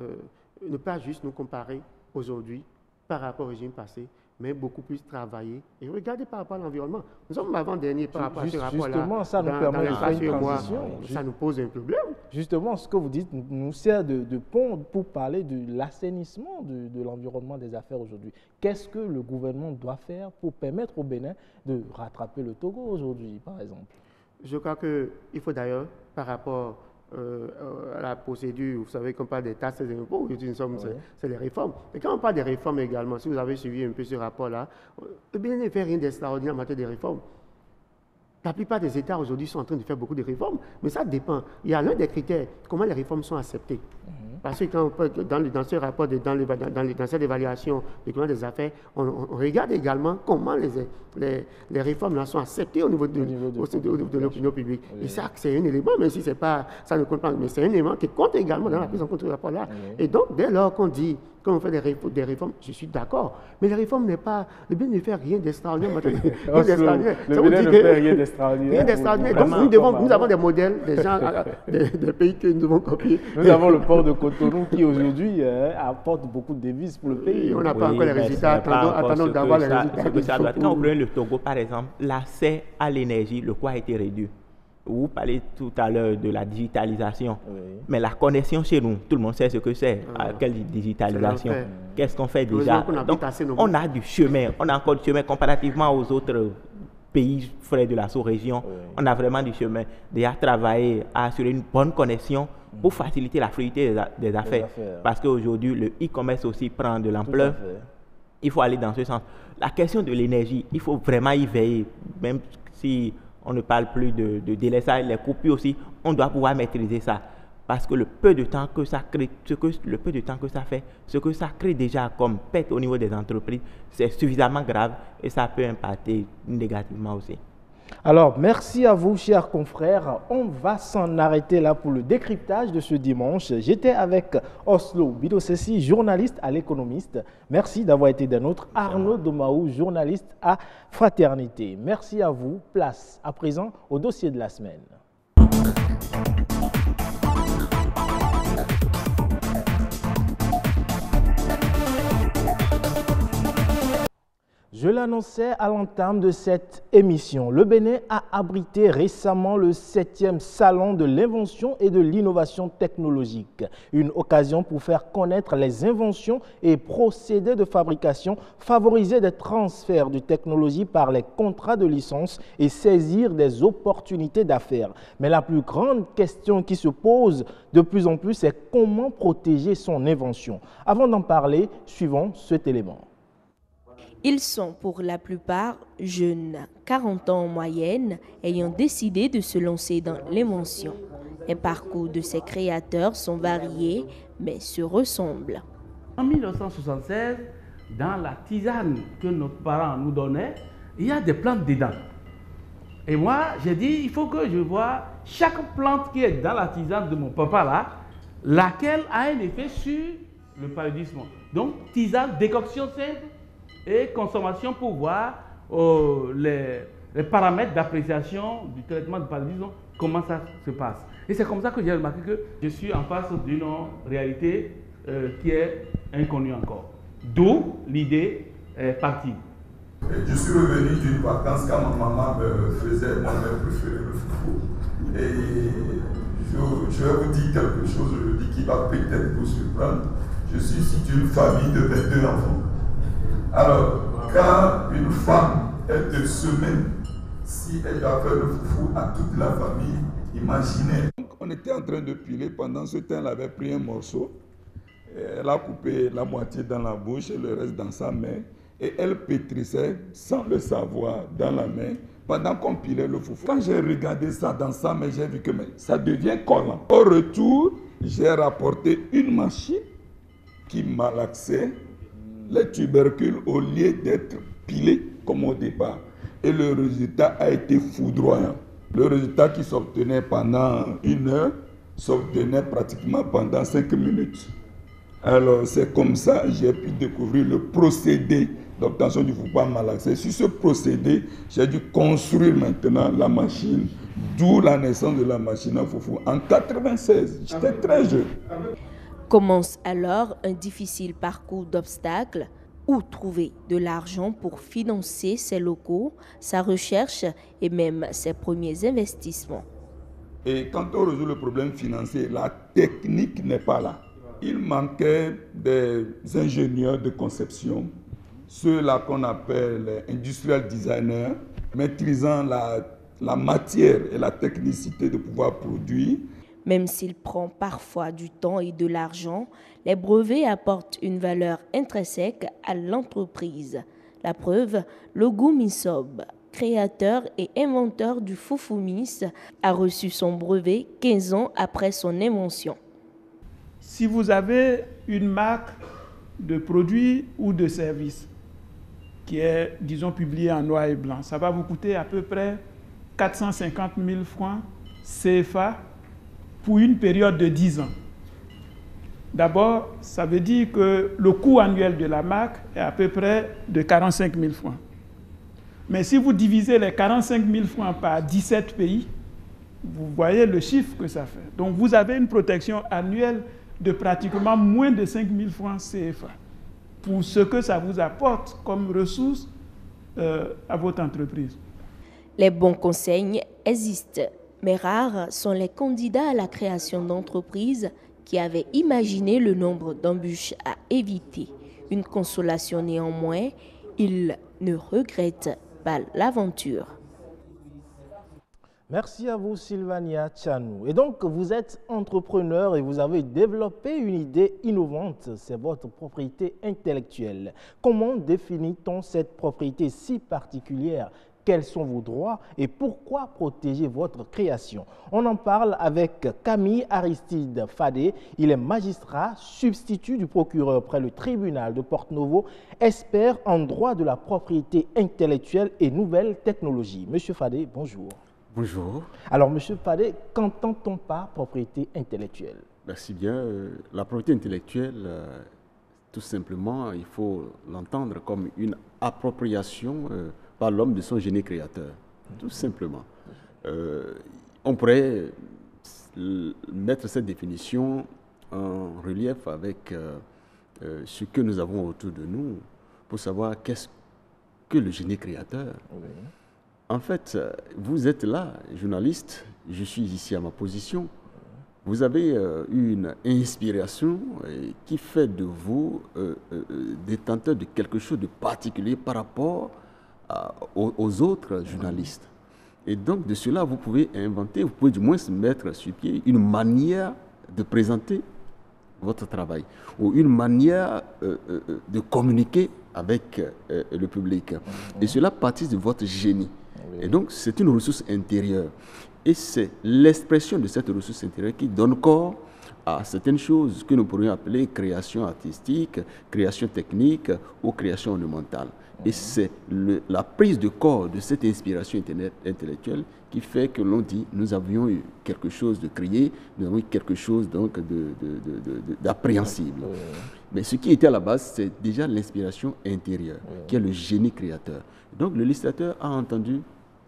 ne pas juste nous comparer aujourd'hui par rapport au régime passé, mais beaucoup plus travailler et regarder par rapport à l'environnement. Nous sommes avant-dernier par rapport à ce rapport-là. Justement, ça nous permet de faire une transition. Ça nous pose un problème. Justement, ce que vous dites nous sert de pont pour parler de l'assainissement de l'environnement des affaires aujourd'hui. Qu'est-ce que le gouvernement doit faire pour permettre au Bénin de rattraper le Togo aujourd'hui, par exemple? Je crois qu'il faut d'ailleurs, par rapport à la procédure, vous savez qu'on parle des taxes et des impôts, c'est les réformes. Et quand on parle des réformes également, si vous avez suivi un peu ce rapport-là, le Bénin ne fait rien d'extraordinaire en matière de réformes. La plupart des États aujourd'hui sont en train de faire beaucoup de réformes, mais ça dépend. Il y a l'un des critères, comment les réformes sont acceptées. Parce que quand dans ce rapport, dans cette évaluation du climat des affaires, on regarde également comment les réformes là sont acceptées au niveau de l'opinion publique. Et ça, c'est un élément, même si ça ne compte pas, mais c'est un élément qui compte également dans la prise en compte du rapport là. Et donc, dès lors qu'on dit qu'on fait des réformes, je suis d'accord. Mais les réformes n'est pas... Le Bénin ne fait rien d'extraordinaire. Le Bénin ne fait rien d'extraordinaire. Rien d'extraordinaire. Donc, nous avons des modèles, des gens, des pays que nous devons copier. Nous avons le port de Cotonou qui aujourd'hui apporte beaucoup de devises pour le pays. On n'a pas encore les résultats. Attendons d'avoir les résultats. Quand vous prenez le Togo, par exemple, l'accès à l'énergie, le coût a été réduit. Vous parlez tout à l'heure de la digitalisation, mais la connexion chez nous, tout le monde sait ce que c'est. Quelle digitalisation? Qu'est-ce qu'on fait déjà? Donc, on a du chemin, on a encore du chemin comparativement aux autres pays frères de la sous-région. On a vraiment du chemin. Déjà travailler à assurer une bonne connexion pour faciliter la fluidité des affaires. Parce qu'aujourd'hui, le e-commerce aussi prend de l'ampleur. Il faut aller dans ce sens. La question de l'énergie, il faut vraiment y veiller, même si on ne parle plus de délaissage, les coupures aussi, on doit pouvoir maîtriser ça. Parce que le peu de temps que ça crée, le peu de temps que ça fait, ce que ça crée déjà comme perte au niveau des entreprises, c'est suffisamment grave et ça peut impacter négativement aussi. Alors, merci à vous, chers confrères. On va s'en arrêter là pour le décryptage de ce dimanche. J'étais avec Oslo Bidosessi, journaliste à l'Économiste. Merci d'avoir été des nôtres. Arnaud Domaou, journaliste à Fraternité. Merci à vous. Place à présent au dossier de la semaine. Je l'annonçais à l'entame de cette émission. Le Bénin a abrité récemment le 7e Salon de l'invention et de l'innovation technologique. Une occasion pour faire connaître les inventions et procédés de fabrication, favoriser des transferts de technologie par les contrats de licence et saisir des opportunités d'affaires. Mais la plus grande question qui se pose de plus en plus, c'est comment protéger son invention. Avant d'en parler, suivons cet élément. Ils sont pour la plupart jeunes, 40 ans en moyenne, ayant décidé de se lancer dans l'invention. Les parcours de ces créateurs sont variés, mais se ressemblent. En 1976, dans la tisane que nos parents nous donnaient, il y a des plantes dedans. Et moi, j'ai dit, il faut que je vois chaque plante qui est dans la tisane de mon papa là, laquelle a un effet sur le paludisme. Donc, tisane, décoction simple, et consommation pour voir les paramètres d'appréciation du traitement du paludisme, comment ça se passe. Et c'est comme ça que j'ai remarqué que je suis en face d'une réalité qui est inconnue encore. D'où l'idée est partie. Je suis revenu d'une vacance quand ma maman me faisait moi-même préférer le foufou. Et je vais vous dire quelque chose aujourd'hui qui va peut-être vous surprendre. Je suis issu d'une famille de 22 enfants. Alors, quand une femme est de semaine, si elle doit faire le foufou à toute la famille, imaginez. On était en train de piler, pendant ce temps, elle avait pris un morceau, elle a coupé la moitié dans la bouche et le reste dans sa main, et elle pétrissait sans le savoir dans la main pendant qu'on pilait le foufou. Quand j'ai regardé ça dans sa main, j'ai vu que ça devient collant. Au retour, j'ai rapporté une machine qui malaxait les tubercules au lieu d'être pilés comme au départ. Et le résultat a été foudroyant. Le résultat qui s'obtenait pendant 1 heure s'obtenait pratiquement pendant 5 minutes. Alors c'est comme ça que j'ai pu découvrir le procédé d'obtention du foufou malaxé. Sur ce procédé, j'ai dû construire maintenant la machine, d'où la naissance de la machine à foufou en 1996. J'étais très jeune. Commence alors un difficile parcours d'obstacles. Où trouver de l'argent pour financer ses locaux, sa recherche et même ses premiers investissements. Et quand on résout le problème financier, la technique n'est pas là. Il manquait des ingénieurs de conception, ceux-là qu'on appelle industrial designers, maîtrisant la matière et la technicité de pouvoir produire. Même s'il prend parfois du temps et de l'argent, les brevets apportent une valeur intrinsèque à l'entreprise. La preuve, Logo Misob, créateur et inventeur du Foufoumis, a reçu son brevet 15 ans après son invention. Si vous avez une marque de produit ou de service qui est, disons, publiée en noir et blanc, ça va vous coûter à peu près 450 000 francs CFA pour une période de 10 ans. D'abord, ça veut dire que le coût annuel de la marque est à peu près de 45 000 francs. Mais si vous divisez les 45 000 francs par 17 pays, vous voyez le chiffre que ça fait. Donc vous avez une protection annuelle de pratiquement moins de 5 000 francs CFA pour ce que ça vous apporte comme ressources à votre entreprise. Les bons conseils existent, Mais rares sont les candidats à la création d'entreprises qui avaient imaginé le nombre d'embûches à éviter. Une consolation néanmoins, ils ne regrettent pas l'aventure. Merci à vous, Sylvania Tchanou. Et donc, vous êtes entrepreneur et vous avez développé une idée innovante, c'est votre propriété intellectuelle. Comment définit-on cette propriété si particulière? Quels sont vos droits et pourquoi protéger votre création? On en parle avec Camille Aristide Fadé. Il est magistrat, substitut du procureur près le tribunal de Porto-Novo, expert en droit de la propriété intellectuelle et nouvelles technologies. Monsieur Fadé, bonjour. Bonjour. Alors, monsieur Fadé, qu'entend-on par propriété intellectuelle? Merci bien. La propriété intellectuelle, tout simplement, il faut l'entendre comme une appropriation par l'homme de son génie créateur, tout simplement. On pourrait mettre cette définition en relief avec ce que nous avons autour de nous pour savoir qu'est-ce que le génie créateur. Oui. En fait, vous êtes là, journaliste, je suis ici à ma position. Vous avez eu une inspiration qui fait de vous détenteur de quelque chose de particulier par rapport aux autres journalistes. Et donc, de cela, vous pouvez inventer, vous pouvez du moins se mettre sur pied une manière de présenter votre travail ou une manière de communiquer avec le public. Et cela participe de votre génie. Et donc, c'est une ressource intérieure. Et c'est l'expression de cette ressource intérieure qui donne corps à certaines choses que nous pourrions appeler création artistique, création technique ou création ornementale. Et c'est la prise de corps de cette inspiration intellectuelle qui fait que l'on dit nous avions eu quelque chose de créé, nous avons eu quelque chose donc d'appréhensible. Mais ce qui était à la base, c'est déjà l'inspiration intérieure, qui est le génie créateur. Donc le législateur a entendu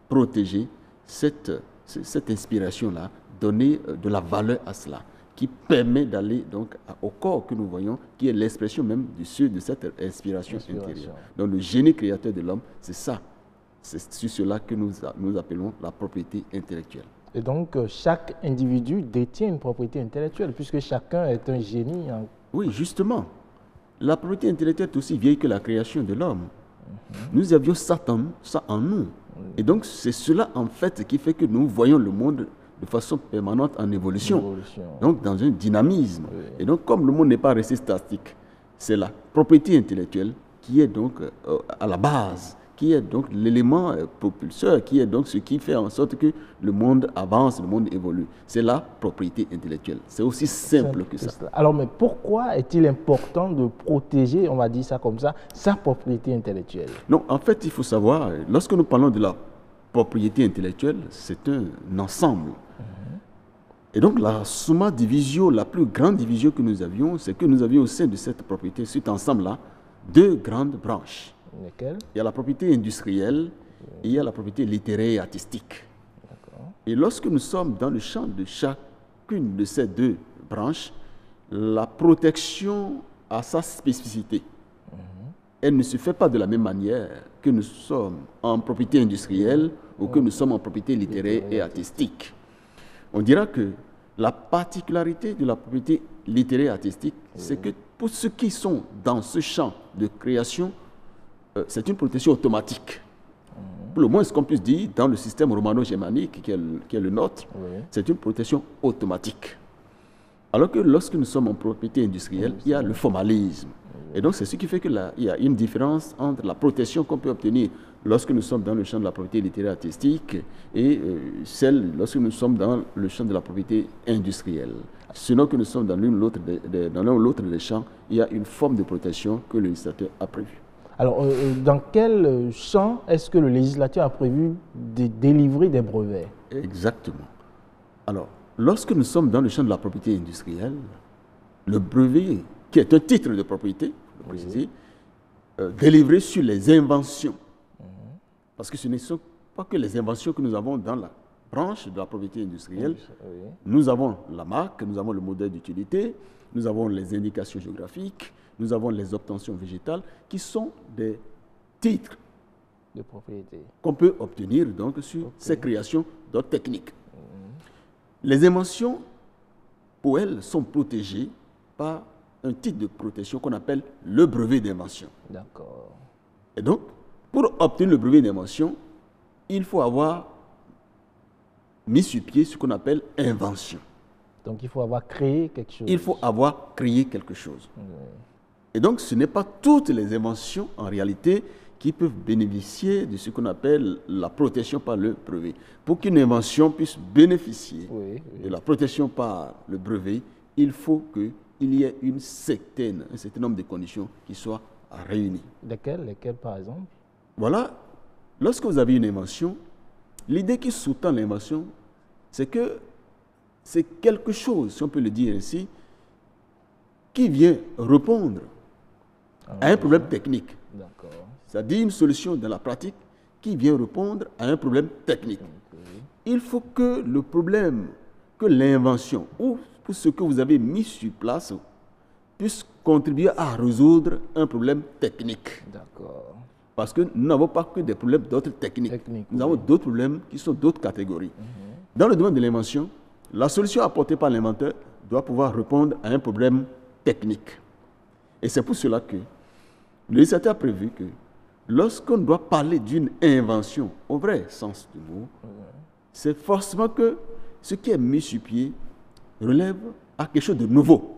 protéger cette inspiration-là, donner de la valeur à cela, qui permet d'aller donc au corps que nous voyons, qui est l'expression même de cette inspiration intérieure. Donc le génie créateur de l'homme, c'est ça. C'est sur cela que nous appelons la propriété intellectuelle. Et donc chaque individu détient une propriété intellectuelle, puisque chacun est un génie. Oui, justement. La propriété intellectuelle est aussi vieille que la création de l'homme. Nous avions ça en nous. Et donc, c'est cela, en fait, qui fait que nous voyons le monde de façon permanente en évolution. Donc, dans un dynamisme. Oui. Et donc, comme le monde n'est pas resté statique, c'est la propriété intellectuelle qui est donc à la base, qui est donc l'élément propulseur, qui est donc ce qui fait en sorte que le monde avance, le monde évolue. C'est la propriété intellectuelle. C'est aussi simple que ça. Alors, mais pourquoi est-il important de protéger, on va dire ça comme ça, sa propriété intellectuelle? Non, en fait, il faut savoir, lorsque nous parlons de la propriété intellectuelle, c'est un ensemble. Et donc, la summa divisio, la plus grande division que nous avions, c'est que nous avions au sein de cette propriété, cet ensemble-là, deux grandes branches. Lesquelles? Il y a la propriété industrielle et il y a la propriété littéraire et artistique. Et lorsque nous sommes dans le champ de chacune de ces deux branches, la protection a sa spécificité. Elle ne se fait pas de la même manière que nous sommes en propriété industrielle ou que nous sommes en propriété littéraire et artistique. On dira que la particularité de la propriété littéraire et artistique, c'est que pour ceux qui sont dans ce champ de création, c'est une protection automatique. Pour le moins, ce qu'on puisse dire, dans le système romano-germanique qui est le nôtre, c'est une protection automatique. Alors que lorsque nous sommes en propriété industrielle, il y a le formalisme. Et donc, c'est ce qui fait qu'il y a une différence entre la protection qu'on peut obtenir lorsque nous sommes dans le champ de la propriété littéraire artistique et celle lorsque nous sommes dans le champ de la propriété industrielle. Sinon que nous sommes dans l'un ou l'autre des champs, il y a une forme de protection que le législateur a prévue. Alors, dans quel champ est-ce que le législateur a prévu de délivrer des brevets? Exactement. Alors, lorsque nous sommes dans le champ de la propriété industrielle, le brevet, qui est un titre de propriété, délivré sur les inventions. Parce que ce ne sont pas que les inventions que nous avons dans la branche de la propriété industrielle. Nous avons la marque, nous avons le modèle d'utilité, nous avons les indications géographiques, nous avons les obtentions végétales qui sont des titres de propriété qu'on peut obtenir donc sur ces créations d'autres techniques. Les inventions, pour elles, sont protégées par un titre de protection qu'on appelle le brevet d'invention. D'accord. Et donc, pour obtenir le brevet d'invention, il faut avoir mis sur pied ce qu'on appelle invention. Donc, il faut avoir créé quelque chose. Il faut avoir créé quelque chose. Oui. Et donc, ce n'est pas toutes les inventions, en réalité, qui peuvent bénéficier de ce qu'on appelle la protection par le brevet. Pour qu'une invention puisse bénéficier de la protection par le brevet, il faut qu'il y ait un certain nombre de conditions qui soient réunies. Lesquelles, par exemple? Voilà, lorsque vous avez une invention, l'idée qui sous-tend l'invention, c'est que c'est quelque chose, si on peut le dire ainsi, qui vient répondre à un problème technique. D'accord. C'est-à-dire une solution dans la pratique qui vient répondre à un problème technique. Il faut que le problème, que l'invention ou ce que vous avez mis sur place puisse contribuer à résoudre un problème technique. D'accord. Parce que nous n'avons pas que des problèmes d'ordre technique. Nous avons d'autres problèmes qui sont d'autres catégories. Dans le domaine de l'invention, la solution apportée par l'inventeur doit pouvoir répondre à un problème technique. Et c'est pour cela que le législateur a prévu que lorsqu'on doit parler d'une invention, au vrai sens du mot, c'est forcément que ce qui est mis sur pied relève à quelque chose de nouveau.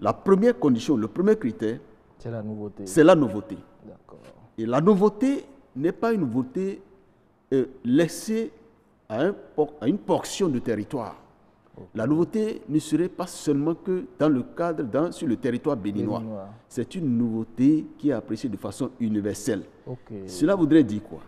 La première condition, le premier critère, c'est la nouveauté. C'est la nouveauté. D'accord. Et la nouveauté n'est pas une nouveauté laissée à une portion de territoire. La nouveauté ne serait pas seulement que dans le cadre, sur le territoire béninois. C'est une nouveauté qui est appréciée de façon universelle. Cela voudrait dire quoi?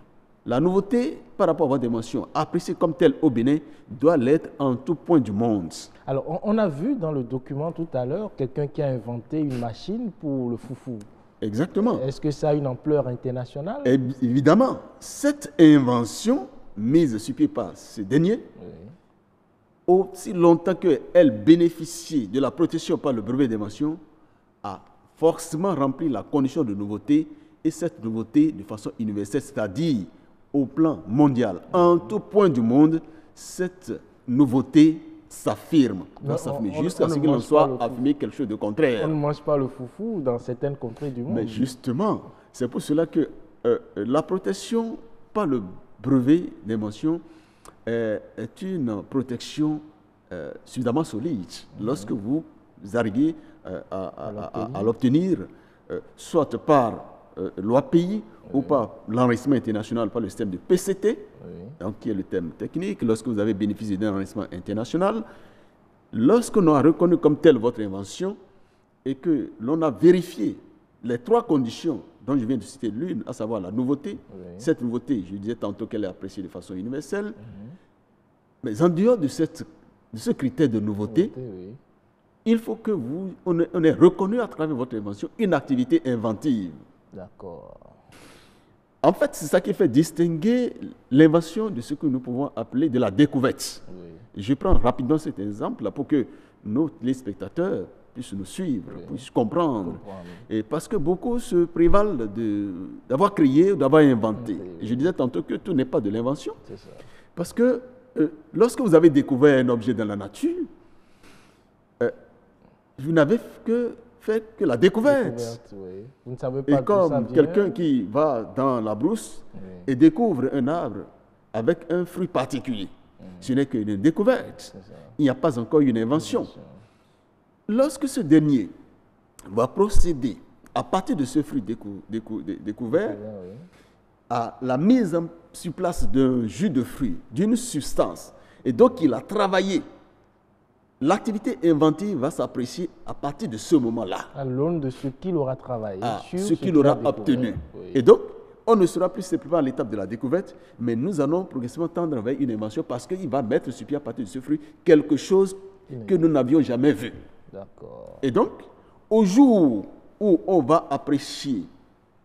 La nouveauté, par rapport à votre dimension, appréciée comme telle au Bénin, doit l'être en tout point du monde. Alors, on a vu dans le document tout à l'heure quelqu'un qui a inventé une machine pour le foufou. Exactement. Est-ce que ça a une ampleur internationale? Évidemment. Cette invention mise sur pied par ce dernier, aussi longtemps qu'elle bénéficie de la protection par le brevet d'invention, a forcément rempli la condition de nouveauté, et cette nouveauté de façon universelle, c'est-à-dire au plan mondial, en tout point du monde, cette nouveauté s'affirme, jusqu'à ce qu'il en soit affirmé quelque chose de contraire. On ne mange pas le foufou dans certaines contrées du monde. Mais justement, c'est pour cela que la protection par le brevet d'invention est une protection suffisamment solide. Lorsque vous arrivez à l'obtenir, soit par loi pays ou par l'enregistrement international par le système de PCT, donc qui est le terme technique, lorsque vous avez bénéficié d'un enregistrement international, lorsque l'on a reconnu comme telle votre invention et que l'on a vérifié les trois conditions dont je viens de citer l'une, à savoir la nouveauté. Cette nouveauté, je disais tantôt qu'elle est appréciée de façon universelle, mais en dehors de ce critère de nouveauté, il faut que on ait reconnu à travers votre invention une activité inventive. D'accord. En fait, c'est ça qui fait distinguer l'invention de ce que nous pouvons appeler de la découverte. Je prends rapidement cet exemple-là pour que nos téléspectateurs puissent nous suivre, puissent comprendre. Et parce que beaucoup se prévalent d'avoir créé ou d'avoir inventé. Et je disais tantôt que tout n'est pas de l'invention. Parce que lorsque vous avez découvert un objet dans la nature, vous n'avez fait que la découverte. Vous ne savez pas. Et comme quelqu'un qui va dans la brousse et découvre un arbre avec un fruit particulier, ce n'est qu'une découverte. Il n'y a pas encore une invention. Lorsque ce dernier va procéder, à partir de ce fruit découvert, à la mise sur place d'un jus de fruit, d'une substance, et donc il a travaillé, l'activité inventive va s'apprécier à partir de ce moment-là. À l'aune de ce qu'il aura travaillé. Ce qu'il aura obtenu. Et donc, on ne sera plus simplement à l'étape de la découverte, mais nous allons progressivement tendre vers une invention parce qu'il va mettre sur pied à partir de ce fruit quelque chose que nous n'avions jamais vu. Et donc, au jour où on va apprécier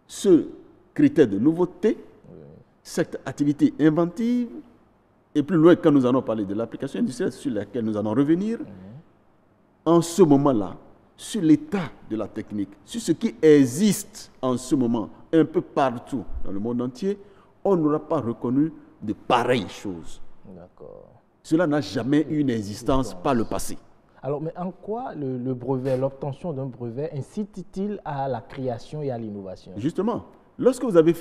ce critère de nouveauté, cette activité inventive, et plus loin quand nous allons parler de l'application industrielle sur laquelle nous allons revenir, en ce moment-là, sur l'état de la technique, sur ce qui existe en ce moment, un peu partout dans le monde entier, on n'aura pas reconnu de pareilles choses. Cela n'a jamais eu une existence par le passé. Alors, mais en quoi le brevet, l'obtention d'un brevet incite-t-il à la création et à l'innovation? Justement, lorsque vous avez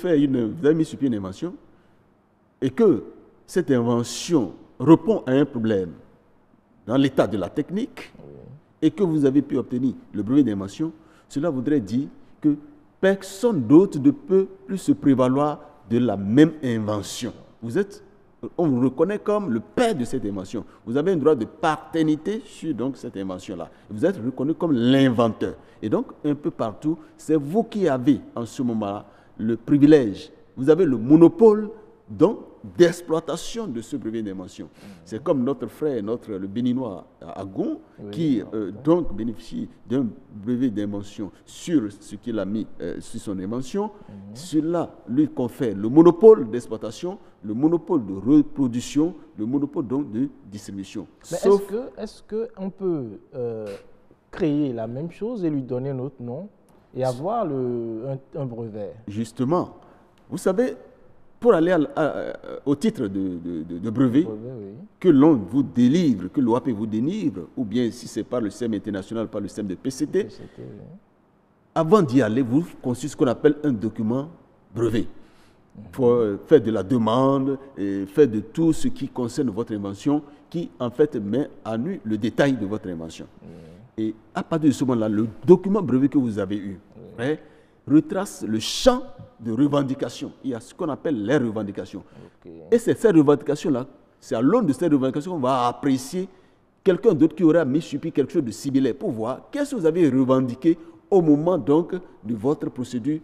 mis sur pied une invention et que cette invention répond à un problème dans l'état de la technique et que vous avez pu obtenir le brevet d'invention, cela voudrait dire que personne d'autre ne peut plus se prévaloir de la même invention. On vous reconnaît comme le père de cette invention. Vous avez un droit de paternité sur donc, cette invention-là. Vous êtes reconnu comme l'inventeur. Et donc, un peu partout, c'est vous qui avez en ce moment-là le privilège. Vous avez le monopole d'exploitation de ce brevet d'invention. C'est comme notre frère, le béninois Agon, qui donc bénéficie d'un brevet d'invention sur ce qu'il a mis sur son invention. Cela lui confère le monopole d'exploitation, le monopole de reproduction, le monopole donc de distribution. Mais est-ce qu'on peut créer la même chose et lui donner un autre nom et avoir un brevet? Justement, vous savez, pour aller au titre de brevet, que l'on vous délivre, que l'OAP vous délivre, ou bien si c'est par le système international, par le système de PCT, avant d'y aller, vous constituez ce qu'on appelle un document brevet. Il faut faire de la demande, et faire de tout ce qui concerne votre invention, qui en fait met à nu le détail de votre invention. Et à partir de ce moment-là, le document brevet que vous avez eu, retrace le champ de revendication. Il y a ce qu'on appelle les revendications. Et c'est ces revendications-là, c'est à l'aune de ces revendications qu'on va apprécier quelqu'un d'autre qui aura mis sur pied quelque chose de similaire pour voir qu'est-ce que vous avez revendiqué au moment donc de votre procédure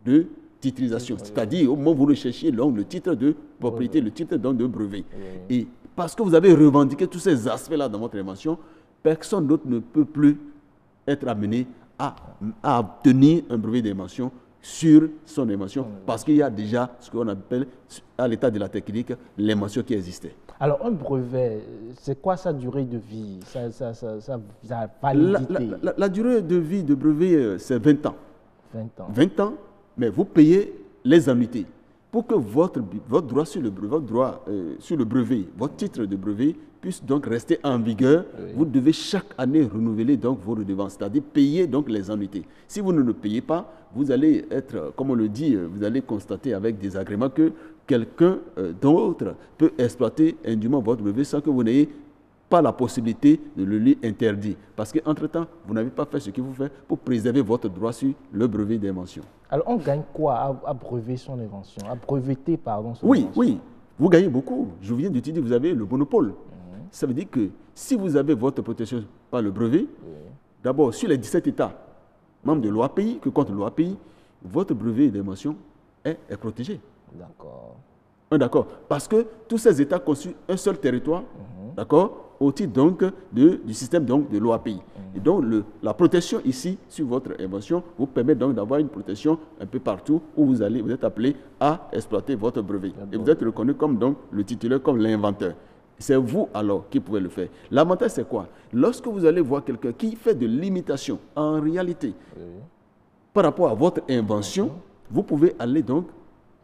de titrisation. C'est-à-dire au moment où vous recherchiez donc, le titre de propriété, le titre donc, de brevet. Et parce que vous avez revendiqué tous ces aspects-là dans votre invention, personne d'autre ne peut plus être amené à obtenir un brevet d'invention sur son invention parce qu'il y a déjà ce qu'on appelle à l'état de la technique l'invention qui existait. Alors un brevet, c'est quoi sa durée de vie, sa validité? La durée de vie de brevet, c'est 20 ans. 20 ans. 20 ans, mais vous payez les annuités. Pour que votre droit sur le brevet, votre titre de brevet puisse donc rester en vigueur, vous devez chaque année renouveler donc vos redevances, c'est-à-dire payer donc les annuités. Si vous ne le payez pas, vous allez être, comme on le dit, vous allez constater avec désagrément que quelqu'un d'autre peut exploiter indûment votre brevet sans que vous n'ayez pas la possibilité de le lui interdire. Parce qu'entre-temps, vous n'avez pas fait ce qu'il faut faire pour préserver votre droit sur le brevet d'invention. Alors, on gagne quoi à breveter son invention, à breveter, pardon, son invention? Oui, vous gagnez beaucoup. Je viens de te dire que vous avez le monopole. Ça veut dire que si vous avez votre protection par le brevet, d'abord, sur les 17 États membres de l'OAPI, que compte l'OAPI, votre brevet d'invention est protégé. D'accord. D'accord. Parce que tous ces États constituent un seul territoire, d'accord, au titre donc du système donc de l'OAPI. Et donc la protection ici sur votre invention vous permet donc d'avoir une protection un peu partout où vous êtes appelé à exploiter votre brevet. Et vous êtes reconnu comme donc le titulaire, comme l'inventeur. C'est vous alors qui pouvez le faire. L'avantage c'est quoi? Lorsque vous allez voir quelqu'un qui fait de l'imitation, en réalité, par rapport à votre invention, vous pouvez aller donc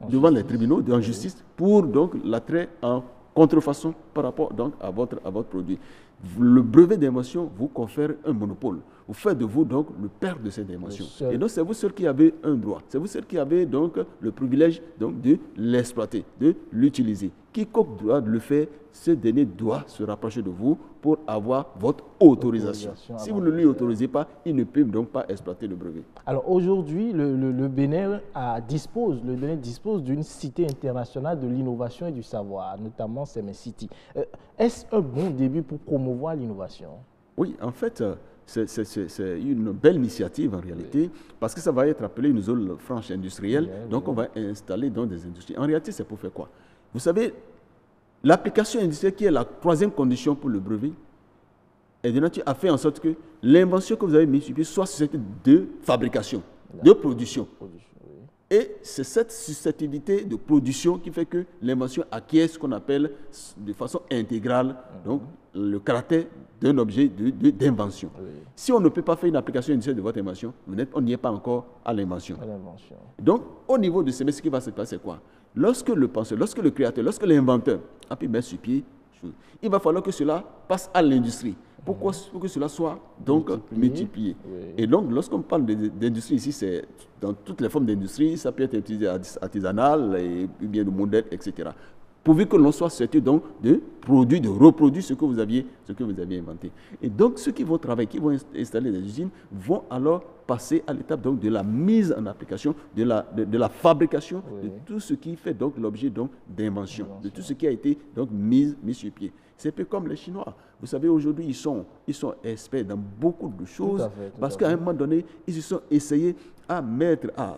devant les tribunaux de justice pour donc l'attrait en contrefaçon par rapport donc à votre produit. Le brevet d'invention vous confère un monopole. Vous faites de vous donc le père de cette invention. Et donc c'est vous seul qui avez un droit. C'est vous seul qui avez donc le privilège donc de l'exploiter, de l'utiliser. Quiconque doit le faire, ce dernier doit se rapprocher de vous pour avoir votre autorisation. Si vous ne lui autorisez pas, il ne peut donc pas exploiter le brevet. Alors aujourd'hui, le Bénin dispose d'une cité internationale de l'innovation et du savoir, notamment CMS-City. Est-ce un bon début pour promouvoir l'innovation? Oui, en fait, c'est une belle initiative en réalité, parce que ça va être appelé une zone franche industrielle, donc on va installer dans des industries. En réalité, c'est pour faire quoi? Vous savez, l'application industrielle qui est la troisième condition pour le brevet, et de nature a fait en sorte que l'invention que vous avez mise sur pied soit susceptible de fabrication, de production. Et c'est cette susceptibilité de production qui fait que l'invention acquiert ce qu'on appelle de façon intégrale donc, le caractère d'un objet d'invention. Si on ne peut pas faire une application industrielle de votre invention, on n'y est pas encore à l'invention. Donc, au niveau de ce qui va se passer, quoi? Lorsque le penseur, lorsque le créateur, lorsque l'inventeur a pu mettre sur pied chose. Il va falloir que cela passe à l'industrie. Pourquoi? Pour que cela soit donc multiplié. Oui. Et donc, lorsqu'on parle d'industrie ici, c'est dans toutes les formes d'industrie, ça peut être utilisé artisanal, et bien de modèle, etc. Pourvu que l'on soit certain donc de produire, de reproduire ce que vous aviez inventé. Et donc, ceux qui vont travailler, qui vont installer des usines, vont alors passer à l'étape donc de la mise en application, de la fabrication de tout ce qui fait donc l'objet donc d'invention, de tout ce qui a été donc mis sur pied. C'est un peu comme les Chinois. Vous savez, aujourd'hui, ils sont experts dans beaucoup de choses parce qu'à un moment donné, ils se sont essayés à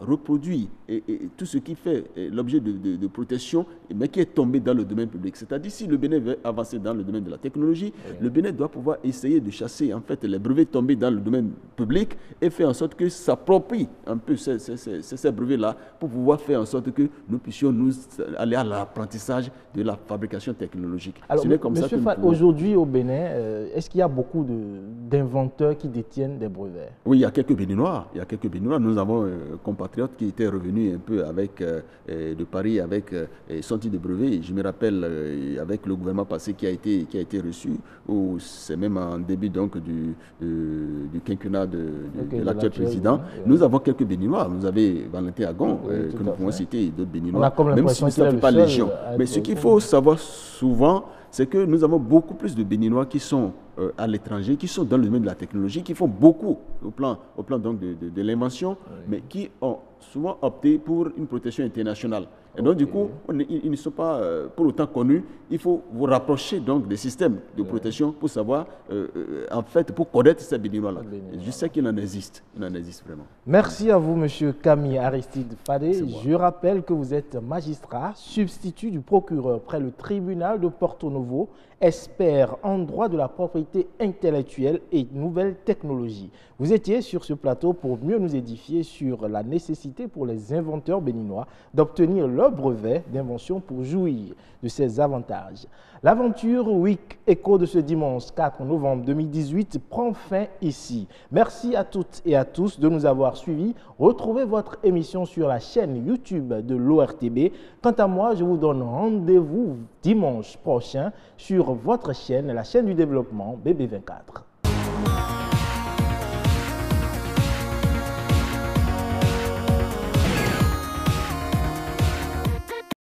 reproduire et tout ce qui fait l'objet de protection, mais qui est tombé dans le domaine public. C'est-à-dire, si le Bénin veut avancer dans le domaine de la technologie, le Bénin doit pouvoir essayer de chasser en fait les brevets tombés dans le domaine public et faire en sorte que s'approprie un peu ces brevets-là pour pouvoir faire en sorte que nous puissions nous aller à l'apprentissage de la fabrication technologique. Alors, Monsieur Fall, aujourd'hui au Bénin, est-ce qu'il y a beaucoup d'inventeurs qui détiennent des brevets? Oui, il y a quelques Béninois. Nous avons un compatriote qui était revenu un peu de Paris avec son titre de brevet. Je me rappelle avec le gouvernement passé qui a été reçu, ou c'est même en début donc du quinquennat de l'actuel président. Nous avons quelques Béninois. Vous avez Valentin Agon, que nous pouvons citer, d'autres Béninois, même si ça ne fait pas légion. Mais ce qu'il faut savoir souvent, c'est que nous avons beaucoup plus de Béninois qui sont à l'étranger, qui sont dans le domaine de la technologie, qui font beaucoup au plan donc de l'invention, mais qui ont souvent opté pour une protection internationale. Et donc, du coup, ils ne sont pas pour autant connus. Il faut vous rapprocher donc des systèmes de protection pour savoir, en fait, pour connaître ces Béninois-là. Je sais qu'il en existe. Il en existe vraiment. Merci à vous, Monsieur Camille Aristide Fadé. Je rappelle que vous êtes magistrat, substitut du procureur près le tribunal de Porto Novo, expert en droit de la propriété intellectuelle et nouvelles technologies. Vous étiez sur ce plateau pour mieux nous édifier sur la nécessité pour les inventeurs béninois d'obtenir leur brevet d'invention pour jouir de ces avantages. L'aventure Week Eco de ce dimanche 4 novembre 2018 prend fin ici. Merci à toutes et à tous de nous avoir suivis. Retrouvez votre émission sur la chaîne YouTube de l'ORTB. Quant à moi, je vous donne rendez-vous dimanche prochain sur votre chaîne, la chaîne du développement BB24.